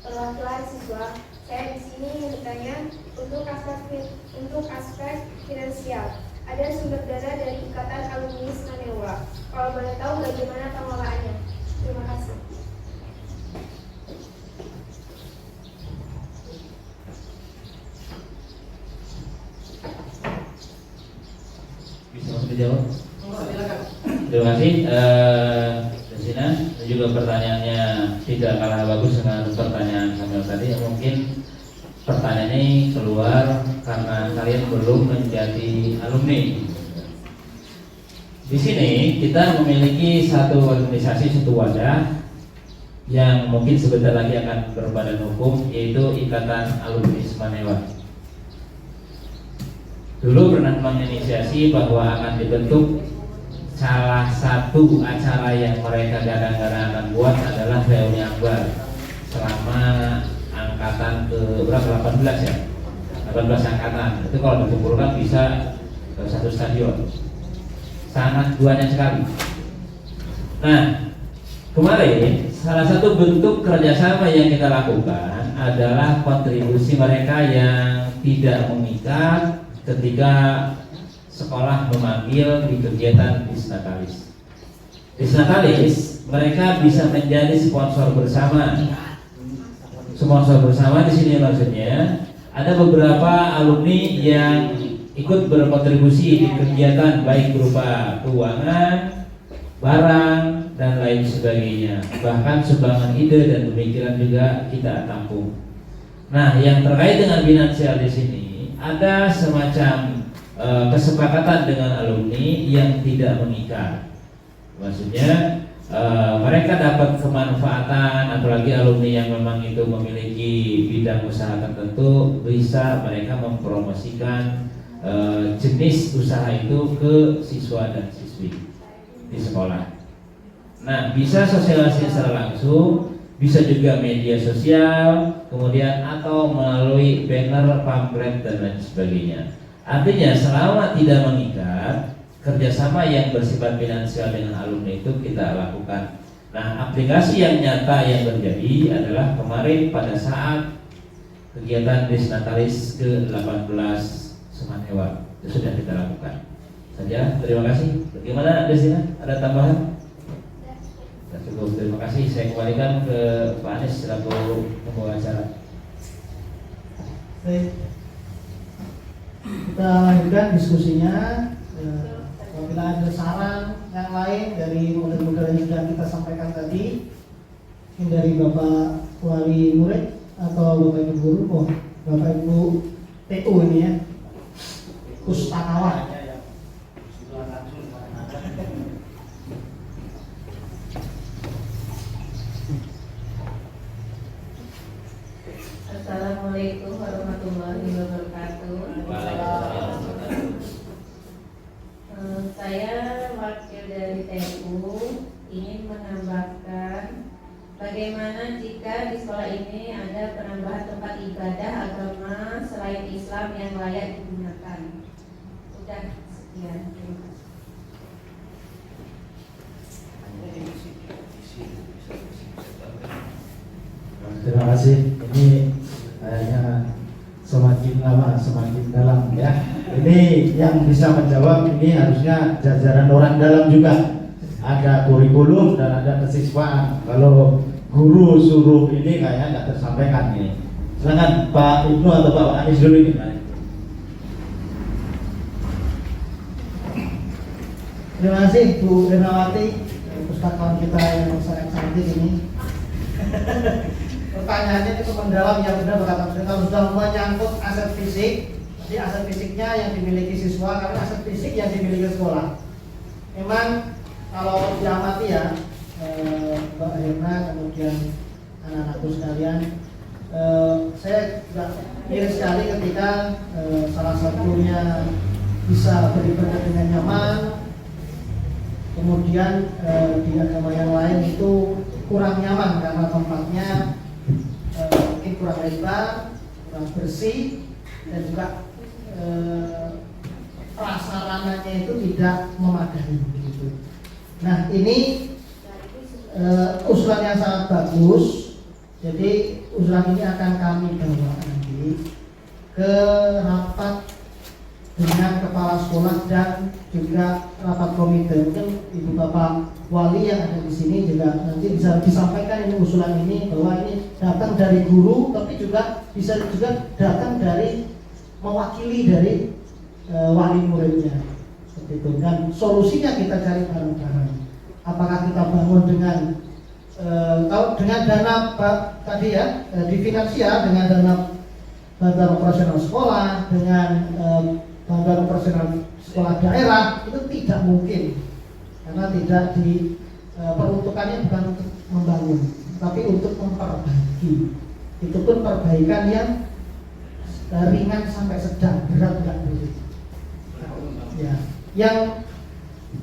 Speaker 6: perwakilan siswa. Saya di sini bertanya untuk aspek finansial. Ada sumber dana dari Ikatan Alumni Sanewa. Kalau boleh tahu bagaimana pengelolaannya? Terima kasih.
Speaker 3: Bisa langsung dijawab? Terima kasih. Desina, dan juga pertanyaannya tidak kalah bagus dengan pertanyaan Samuel tadi. Mungkin pertanyaan ini keluar karena kalian belum menjadi alumni. Di sini kita memiliki satu organisasi, satu wadah yang mungkin sebentar lagi akan berbadan hukum, yaitu Ikatan Alumni Sanewa. Dulu pernah menginisiasi bahwa akan dibentuk salah satu acara yang mereka kadang-kadang akan buat adalah reuni akbar selama angkatan ke berapa, 18 ya, 18 angkatan. Itu kalau dikumpulkan bisa satu stadion, sangat banyak sekali. Nah, kemarin salah satu bentuk kerjasama yang kita lakukan adalah kontribusi mereka yang tidak mengikat ketika sekolah memanggil di kegiatan Disnatalis. Disnatalis mereka bisa menjadi sponsor bersama. Sponsor bersama di sini maksudnya ada beberapa alumni yang ikut berkontribusi di kegiatan baik berupa keuangan, barang, dan lain sebagainya. Bahkan sumbangan ide dan pemikiran juga kita tampung. Nah, yang terkait dengan finansial di sini ada semacam kesepakatan dengan alumni yang tidak mengikat. Maksudnya mereka dapat kemanfaatan, apalagi alumni yang memang itu memiliki bidang usaha tertentu, bisa mereka mempromosikan jenis usaha itu ke siswa dan siswi di sekolah. Nah, bisa sosialisasi secara langsung, bisa juga media sosial, kemudian atau melalui banner, pamflet dan lain sebagainya. Artinya selama tidak mengikat, kerjasama yang bersifat finansial dengan alumni itu kita lakukan. Nah, aplikasi yang nyata yang terjadi adalah kemarin pada saat kegiatan Desnatalis ke-18 Semanhewa itu sudah kita lakukan. Saja, terima kasih. Bagaimana Desina? Ada tambahan? Sudah cukup, terima kasih. Saya kembalikan ke Pak Anies selaku pembawa acara.
Speaker 1: Baik. Kita lanjutkan diskusinya. Apabila ada saran yang lain dari model-model yang sudah kita sampaikan tadi, mungkin dari Bapak Wali Murid atau Bapak Ibu Guru, Bapak Ibu TU ini ya, Pustakawan.
Speaker 7: Assalamualaikum warahmatullahi wabarakatuh. Saya wakil dari TU ingin menambahkan bagaimana jika di sekolah ini ada penambahan tempat ibadah agama selain Islam yang layak digunakan. Udah sekian, terima kasih.
Speaker 4: Terima kasih. Ini kayaknya semakin lama semakin dalam ya. Ini yang bisa menjawab ini harusnya jajaran orang dalam juga. Ada kurikulum dan ada kesiswaan. Kalau guru suruh ini kayaknya nggak tersampaikan ini. Silakan Pak Ibnu atau Pak Anies dulu ini.
Speaker 1: Terima kasih Bu Renawati, pustakawan kita yang sangat cantik ini. Pertanyaannya cukup mendalam, ya benar berkata kalau sudah menyangkut aset fisik, jadi aset fisiknya yang dimiliki siswa, karena aset fisik yang dimiliki sekolah. Memang kalau diamati ya, Mbak Herna, kemudian anak-anakku sekalian, saya juga miris sekali ketika salah satunya bisa beribadah dengan nyaman, kemudian di agama yang lain itu kurang nyaman karena tempatnya mungkin kurang lebar, kurang bersih, dan juga prasarananya itu tidak memadai begitu. Nah, ini usulan yang sangat bagus. Jadi usulan ini akan kami bawa nanti ke rapat dengan kepala sekolah dan juga rapat komite. Mungkin Ibu Bapak Wali yang ada di sini juga nanti bisa disampaikan ini usulan ini, bahwa ini datang dari guru, tapi juga bisa juga datang dari mewakili dari wali muridnya. Seperti itu. Dan solusinya kita cari bareng-bareng. Apakah kita bangun dengan dengan dana tadi ya, di finansial, dengan dana bantuan operasional sekolah, dengan bantuan operasional sekolah daerah, itu tidak mungkin, karena tidak peruntukannya bukan untuk membangun, tapi untuk memperbaiki. Itu pun perbaikan yang ringan sampai sedang, berat enggak boleh. Ya, yang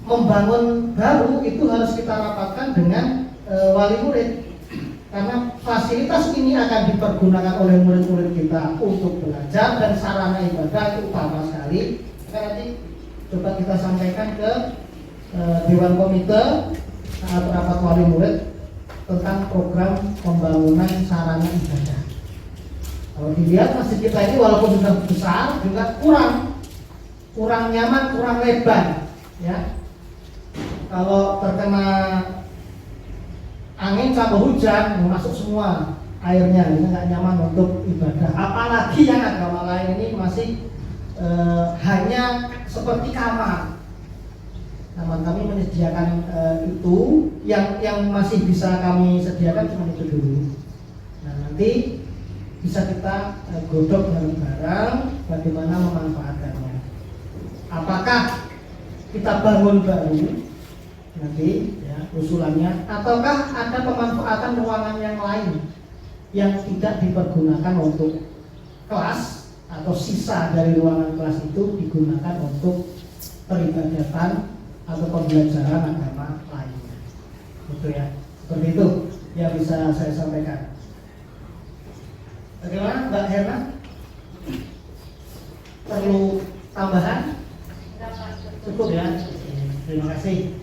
Speaker 1: membangun baru itu harus kita rapatkan dengan wali murid, karena fasilitas ini akan dipergunakan oleh murid-murid kita untuk belajar dan sarana ibadah itu utama sekali. Maka nanti coba kita sampaikan ke Dewan Komite saat rapat wali murid tentang program pembangunan sarana ibadah. Kalau dilihat masjid kita ini walaupun sudah besar juga kurang nyaman, kurang lebar, ya. Kalau terkena angin sama hujan masuk semua airnya, ini nggak nyaman untuk ibadah. Apalagi yang agama lain ini masih hanya seperti kamar. Taman kami menyediakan itu, yang masih bisa kami sediakan cuma itu dulu. Nah nanti bisa kita godok bareng-bareng bagaimana memanfaatkannya. Apakah kita bangun baru nanti ya usulannya, ataukah ada pemanfaatan ruangan yang lain yang tidak dipergunakan untuk kelas atau sisa dari ruangan kelas itu digunakan untuk peribadatan atau pembelajaran agama lainnya. Betul ya, seperti itu yang bisa saya sampaikan. Bagaimana Mbak Herna? Perlu tambahan? Cukup ya. Terima kasih.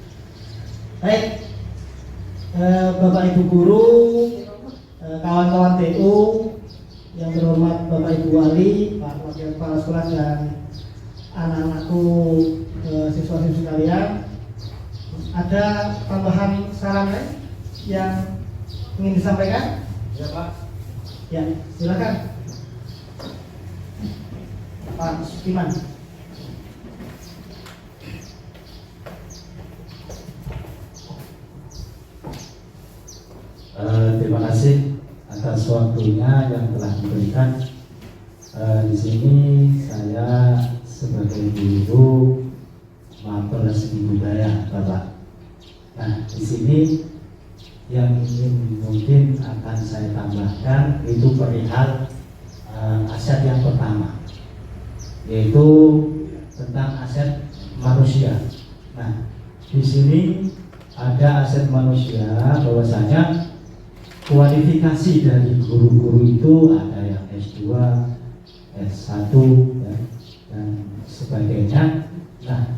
Speaker 1: Baik, Bapak Ibu guru, kawan-kawan TU yang terhormat Bapak Ibu wali, Pak Wakil Kepala Sekolah dan anak-anakku siswa-siswi sekalian, ada tambahan saran yang ingin disampaikan?
Speaker 2: Ya Pak.
Speaker 1: Ya, silakan. Pak Sukiman.
Speaker 4: Terima kasih atas waktunya yang telah diberikan. Di sini saya sebagai guru mapel seni budaya, Bapak. Nah, di sini yang ingin mungkin akan saya tambahkan itu perihal aset yang pertama, yaitu tentang aset manusia. Nah, di sini ada aset manusia, bahwasanya kualifikasi dari guru-guru itu ada yang S2, S1 ya, dan sebagainya. Nah,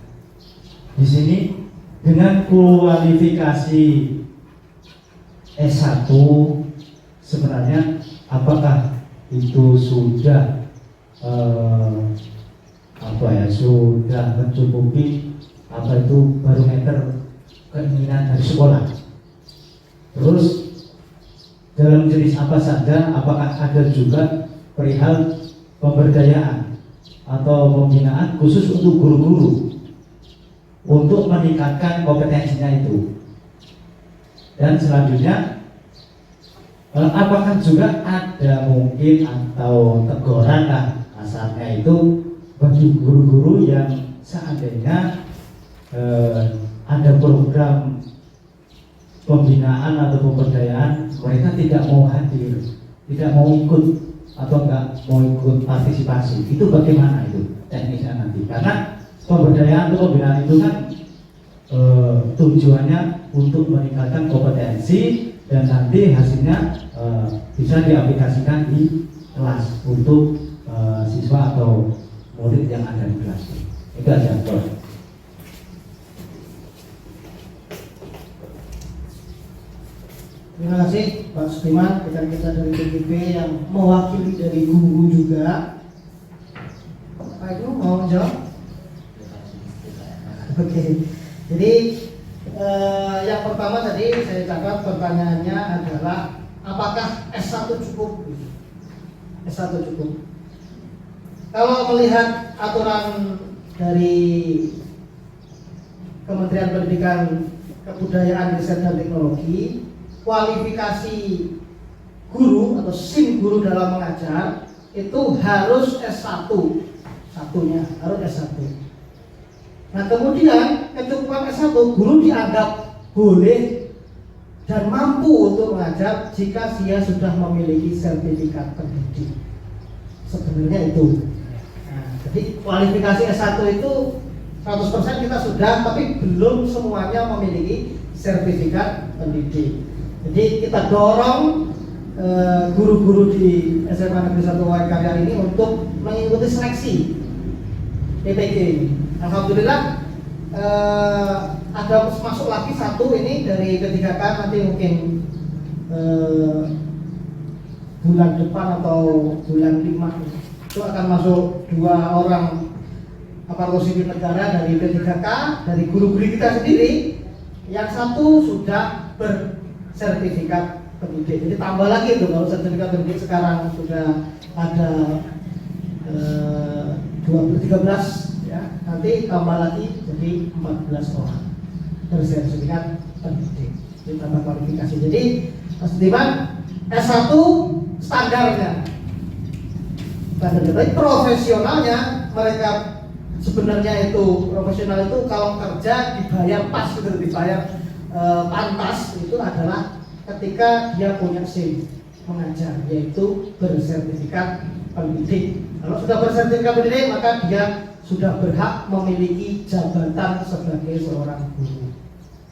Speaker 4: di sini dengan kualifikasi S1 sebenarnya apakah itu sudah sudah mencukupi itu barometer keinginan dari sekolah? Terus dalam jenis apa saja, apakah ada juga perihal pemberdayaan atau pembinaan khusus untuk guru-guru untuk meningkatkan kompetensinya itu? Dan selanjutnya, apakah juga ada mungkin atau teguran lah kasarnya itu bagi guru-guru yang seandainya ada program pembinaan atau pemberdayaan, mereka tidak mau hadir, tidak mau ikut atau enggak mau ikut partisipasi, itu bagaimana itu teknisnya nanti? Karena pemberdayaan atau pembinaan itu kan tujuannya untuk meningkatkan kompetensi dan nanti hasilnya bisa diaplikasikan di kelas untuk siswa atau murid yang ada di kelas. Itu aja, Prof.
Speaker 1: Terima kasih Pak Sukiman, rekan kita dari BPP yang mewakili dari guru juga. Pak Ibu mau jawab? Oke. Jadi yang pertama tadi saya catat pertanyaannya adalah apakah S1 cukup? S1 cukup. Kalau melihat aturan dari Kementerian Pendidikan, Kebudayaan, Riset dan Teknologi, kualifikasi guru atau SIM guru dalam mengajar itu harus S1, satunya harus S1. Nah kemudian kecukupan S1, guru dianggap boleh dan mampu untuk mengajar jika dia sudah memiliki sertifikat pendidik. Sebenarnya itu. Nah, jadi kualifikasi S1 itu 100% kita sudah, tapi belum semuanya memiliki sertifikat pendidik. Jadi kita dorong guru-guru di SMA Negeri 1 Waikarya ini untuk mengikuti seleksi PPG ini. Alhamdulillah ada masuk lagi satu ini dari P3K, nanti mungkin bulan depan atau bulan 5 itu akan masuk 2 orang aparatur sipil negara dari P3K, dari guru-guru kita sendiri. Yang satu sudah bersertifikat pendidik. Jadi tambah lagi itu, kalau sertifikat pendidik sekarang sudah ada 13 ya, nanti tambah lagi jadi jadi 14 orang bersertifikat pendidik ditambah kualifikasi. Jadi Mas Diman S1 standarnya, tapi profesionalnya mereka sebenarnya itu profesional itu kalau kerja dibayar pas gitu, dibayar pantas itu adalah ketika dia punya SIM mengajar, yaitu bersertifikat pendidik. Kalau sudah bersertifikat pendidik maka dia sudah berhak memiliki jabatan sebagai seorang guru.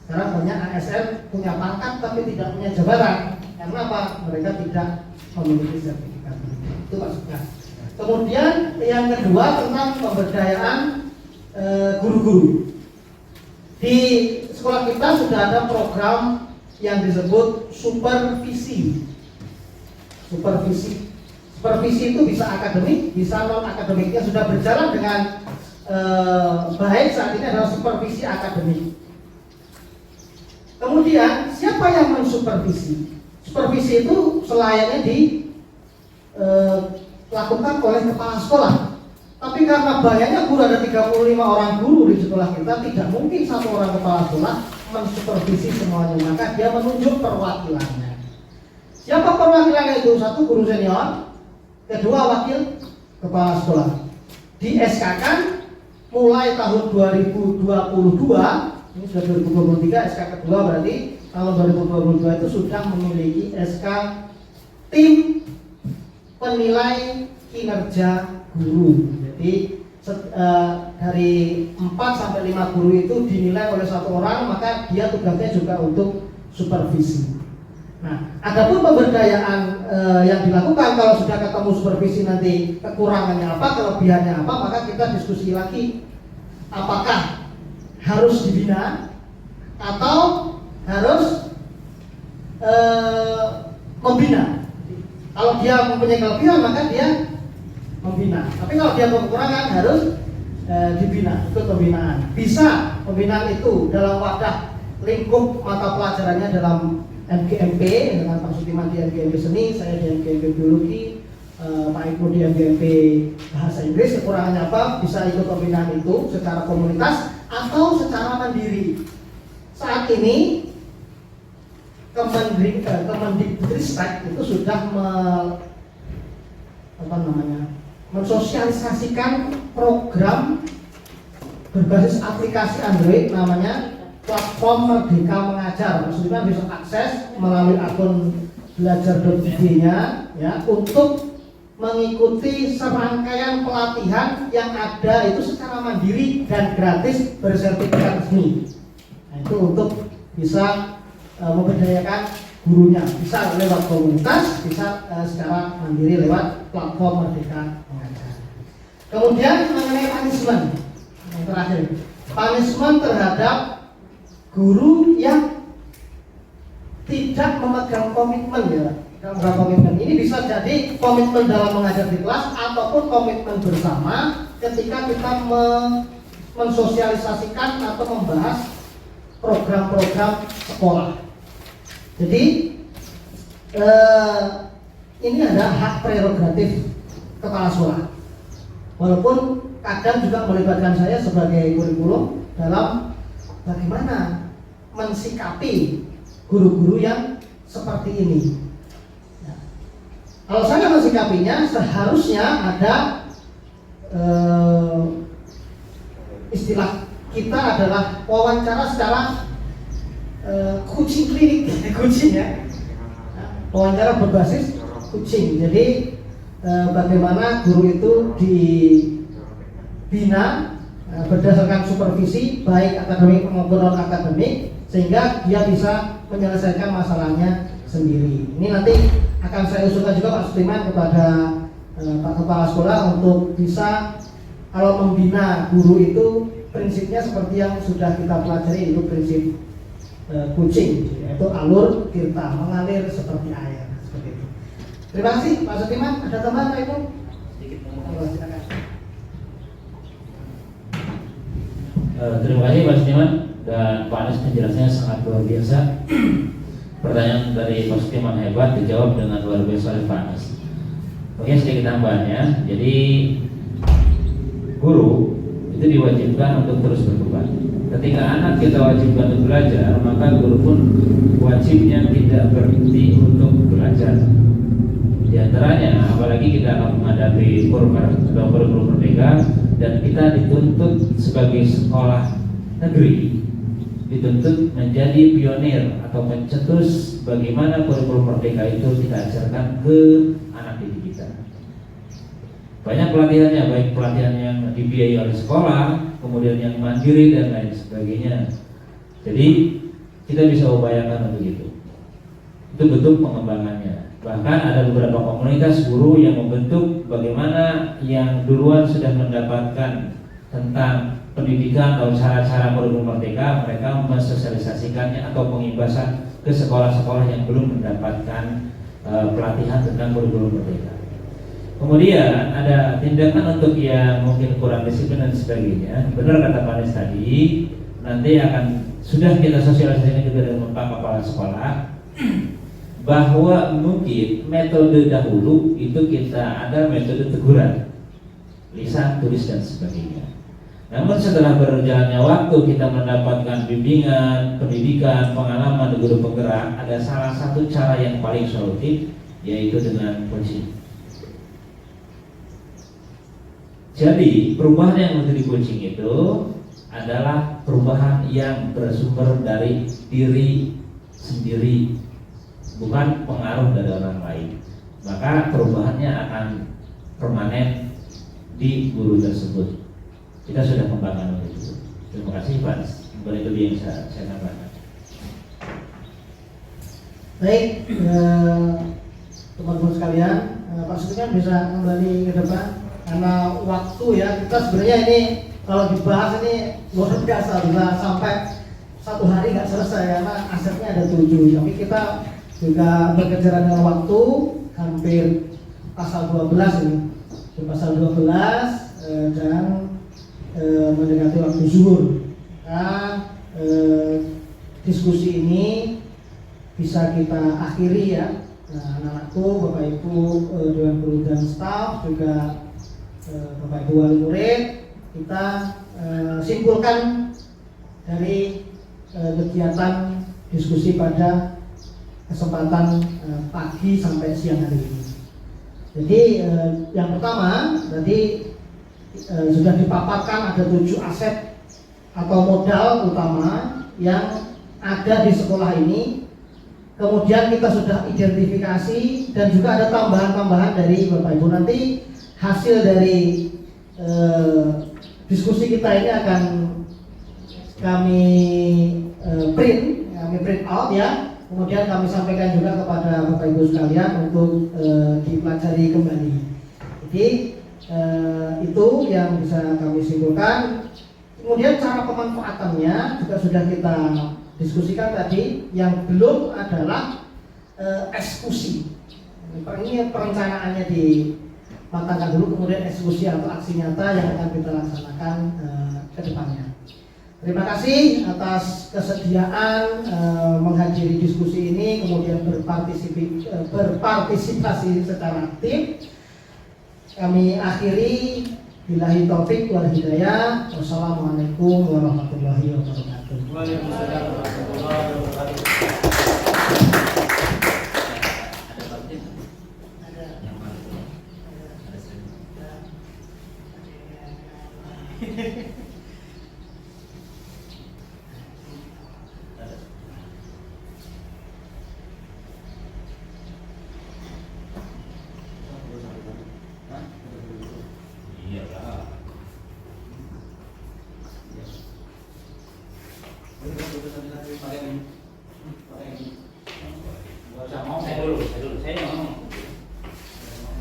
Speaker 1: Karena banyak ASN punya pangkat tapi tidak punya jabatan. Karena apa? Mereka tidak memiliki sertifikat pendidik. Itu maksudnya. Kemudian yang kedua tentang pemberdayaan guru-guru. Di sekolah kita sudah ada program yang disebut supervisi. Supervisi itu bisa akademik, bisa non akademik. Yang sudah berjalan dengan baik saat ini adalah supervisi akademik. Kemudian siapa yang mensupervisi? Supervisi itu selayaknya dilakukan oleh kepala sekolah. Tapi karena banyaknya guru, ada 35 orang guru di sekolah kita, tidak mungkin satu orang kepala sekolah mensupervisi semuanya, maka dia menunjuk perwakilannya. Siapa perwakilannya itu? Satu guru senior, kedua wakil kepala sekolah. Di SK-kan mulai tahun 2022, ini sudah 2023, SK kedua berarti tahun 2022 itu sudah memiliki SK tim penilai kinerja guru. Jadi dari 4 sampai 5 guru itu dinilai oleh satu orang, maka dia tugasnya juga untuk supervisi. Nah, adapun pemberdayaan yang dilakukan kalau sudah ketemu supervisi nanti kekurangannya apa, kelebihannya apa, maka kita diskusi lagi apakah harus dibina atau harus membina. Kalau dia mempunyai kelebihan maka dia membina. Tapi kalau dia kekurangan harus dibina, ikut pembinaan. Bisa pembinaan itu dalam wadah lingkup mata pelajarannya dalam MGMP dengan Pak Sudiman di MGMP Seni, saya di MGMP Biologi, Pak Ibu di MGMP Bahasa Inggris. Kekurangannya apa? Bisa ikut pembinaan itu secara komunitas atau secara mandiri. Saat ini Kemendikbudristek itu sudah mensosialisasikan program berbasis aplikasi Android namanya Platform Merdeka Mengajar. Maksudnya bisa akses melalui akun belajar.id-nya ya, untuk mengikuti serangkaian pelatihan yang ada itu secara mandiri dan gratis bersertifikat resmi. Nah, itu untuk bisa memberdayakan gurunya, bisa lewat komunitas, bisa secara mandiri lewat platform Merdeka Mengajar. Kemudian mengenai punishment, yang terakhir, punishment terhadap guru yang tidak memegang komitmen ya. Dalam komitmen ini bisa jadi komitmen dalam mengajar di kelas ataupun komitmen bersama ketika kita mensosialisasikan atau membahas program-program sekolah. Jadi ini adalah hak prerogatif kepala sekolah. Walaupun kadang juga melibatkan saya sebagai kurikulum dalam bagaimana mensikapi guru-guru yang seperti ini. Ya. Kalau saya mensikapinya seharusnya ada istilah kita adalah wawancara secara coaching klinik, coaching ya, wawancara berbasis coaching. Jadi bagaimana guru itu dibina berdasarkan supervisi baik akademik maupun non akademik sehingga dia bisa menyelesaikan masalahnya sendiri. Ini nanti akan saya usulkan juga Pak Sudiman kepada Pak Kepala Sekolah untuk bisa kalau membina guru itu prinsipnya seperti yang sudah kita pelajari, itu prinsip kucing, yaitu alur tirta, mengalir seperti air, seperti itu. Terima kasih Pak Sudiman. Ada tambahan Pak Ibu? Sedikit silakan.
Speaker 3: Terima kasih Pak Sudiman dan Pak Anas, penjelasannya sangat luar biasa. Pertanyaan dari Pak Sudiman hebat, dijawab dengan luar biasa oleh Pak Anas. Mungkin sedikit tambahannya. Jadi guru itu diwajibkan untuk terus berkembang. Ketika anak kita wajibkan untuk belajar, maka guru pun wajibnya tidak berhenti untuk belajar. Di antaranya, apalagi kita akan menghadapi kurikulum merdeka dan kita dituntut sebagai sekolah negeri, dituntut menjadi pionir atau mencetus bagaimana kurikulum merdeka itu kita ajarkan ke anak didik kita. Banyak pelatihannya, baik pelatihan yang dibiayai oleh sekolah, kemudian yang mandiri dan lain sebagainya. Jadi kita bisa upayakan untuk itu. Itu bentuk pengembangannya. Bahkan ada beberapa komunitas guru yang membentuk bagaimana yang duluan sudah mendapatkan tentang pendidikan atau cara-cara kurikulum merdeka, mereka mensosialisasikannya atau pengimbasan ke sekolah-sekolah yang belum mendapatkan pelatihan tentang kurikulum merdeka. Kemudian ada tindakan untuk yang mungkin kurang disiplin dan sebagainya. Benar kata Pak Anies tadi, nanti akan sudah kita sosialisasikan juga dengan Pak Kepala Sekolah bahwa mungkin metode dahulu itu kita ada metode teguran, lisan, tulis dan sebagainya. Namun setelah berjalannya waktu kita mendapatkan bimbingan, pendidikan, pengalaman dari guru penggerak, ada salah satu cara yang paling solutif, yaitu dengan coaching. Jadi perubahan yang menjadi coaching itu adalah perubahan yang bersumber dari diri sendiri, bukan pengaruh dari orang lain. Maka perubahannya akan permanen di guru tersebut. Kita sudah kembangkan itu. Terima kasih Pak. Mungkin itu yang saya tambahkan.
Speaker 1: Baik, teman-teman sekalian, Pak Sutikan bisa kembali ke depan karena waktu ya, kita sebenarnya ini kalau dibahas ini luar biasa, bisa sampai satu hari nggak selesai karena asetnya ada 7. Tapi kita juga berkejaran dengan waktu, hampir pasal 12 ini, di pasal 12 dan mendekati waktu zuhur. Nah, diskusi ini bisa kita akhiri ya. Nah, anak-anakku, Bapak Ibu Dewan Guru dan staf, juga Bapak Ibu wali murid, kita simpulkan dari kegiatan diskusi pada kesempatan pagi sampai siang hari ini. Jadi yang pertama tadi sudah dipaparkan ada 7 aset atau modal utama yang ada di sekolah ini. Kemudian kita sudah identifikasi dan juga ada tambahan-tambahan dari Bapak Ibu. Nanti hasil dari diskusi kita ini akan kami print out ya. Kemudian kami sampaikan juga kepada Bapak Ibu sekalian untuk dipelajari kembali. Jadi itu yang bisa kami simpulkan. Kemudian cara pemanfaatannya juga sudah kita diskusikan tadi. Yang belum adalah eksekusi. Ini perencanaannya dimatangkan dulu, kemudian eksekusi atau aksi nyata yang akan kita laksanakan ke depannya. Terima kasih atas kesediaan menghadiri diskusi ini, kemudian berpartisipasi secara aktif. Kami akhiri, billahi taufik wal hidayah. Wassalamualaikum warahmatullahi wabarakatuh.
Speaker 2: Waalaikumsalam warahmatullahi wabarakatuh.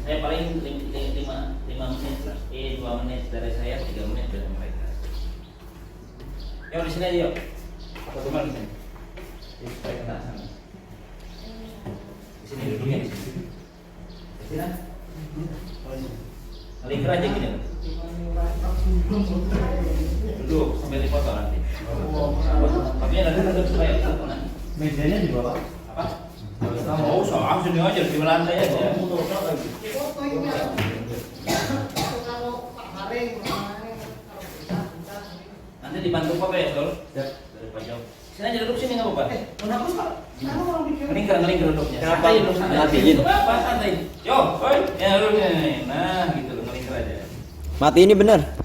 Speaker 3: Saya paling 5 menit lah, 2 menit dari saya, 3 menit dari mereka. Yuk di sini aja yuk. Apa teman di sini? Supaya kena sana. Di sini duduknya di sini. Di sini. Lingkar aja gini. Duduk sambil dipoto nanti. Tapi nanti duduk supaya kena.
Speaker 2: Mejanya di bawah.
Speaker 3: Apa? Mau soal sini aja di lantai aja.
Speaker 1: Foto ini kalau Pak Haring
Speaker 3: dibantu Pak ya, Tol.
Speaker 5: Siap.
Speaker 3: Dari Pak Jok. Sini aja duduk sini nggak apa-apa.
Speaker 1: Kenapa Pak? Saya mau bikin.
Speaker 3: Ngelingkar duduknya.
Speaker 2: Kenapa?
Speaker 3: Santai duduk santai.
Speaker 2: Matiin.
Speaker 3: Apa santai? Yo, oi. Ya duduk nih. Nah, gitu loh, ngelingkar aja.
Speaker 2: Mati ini bener.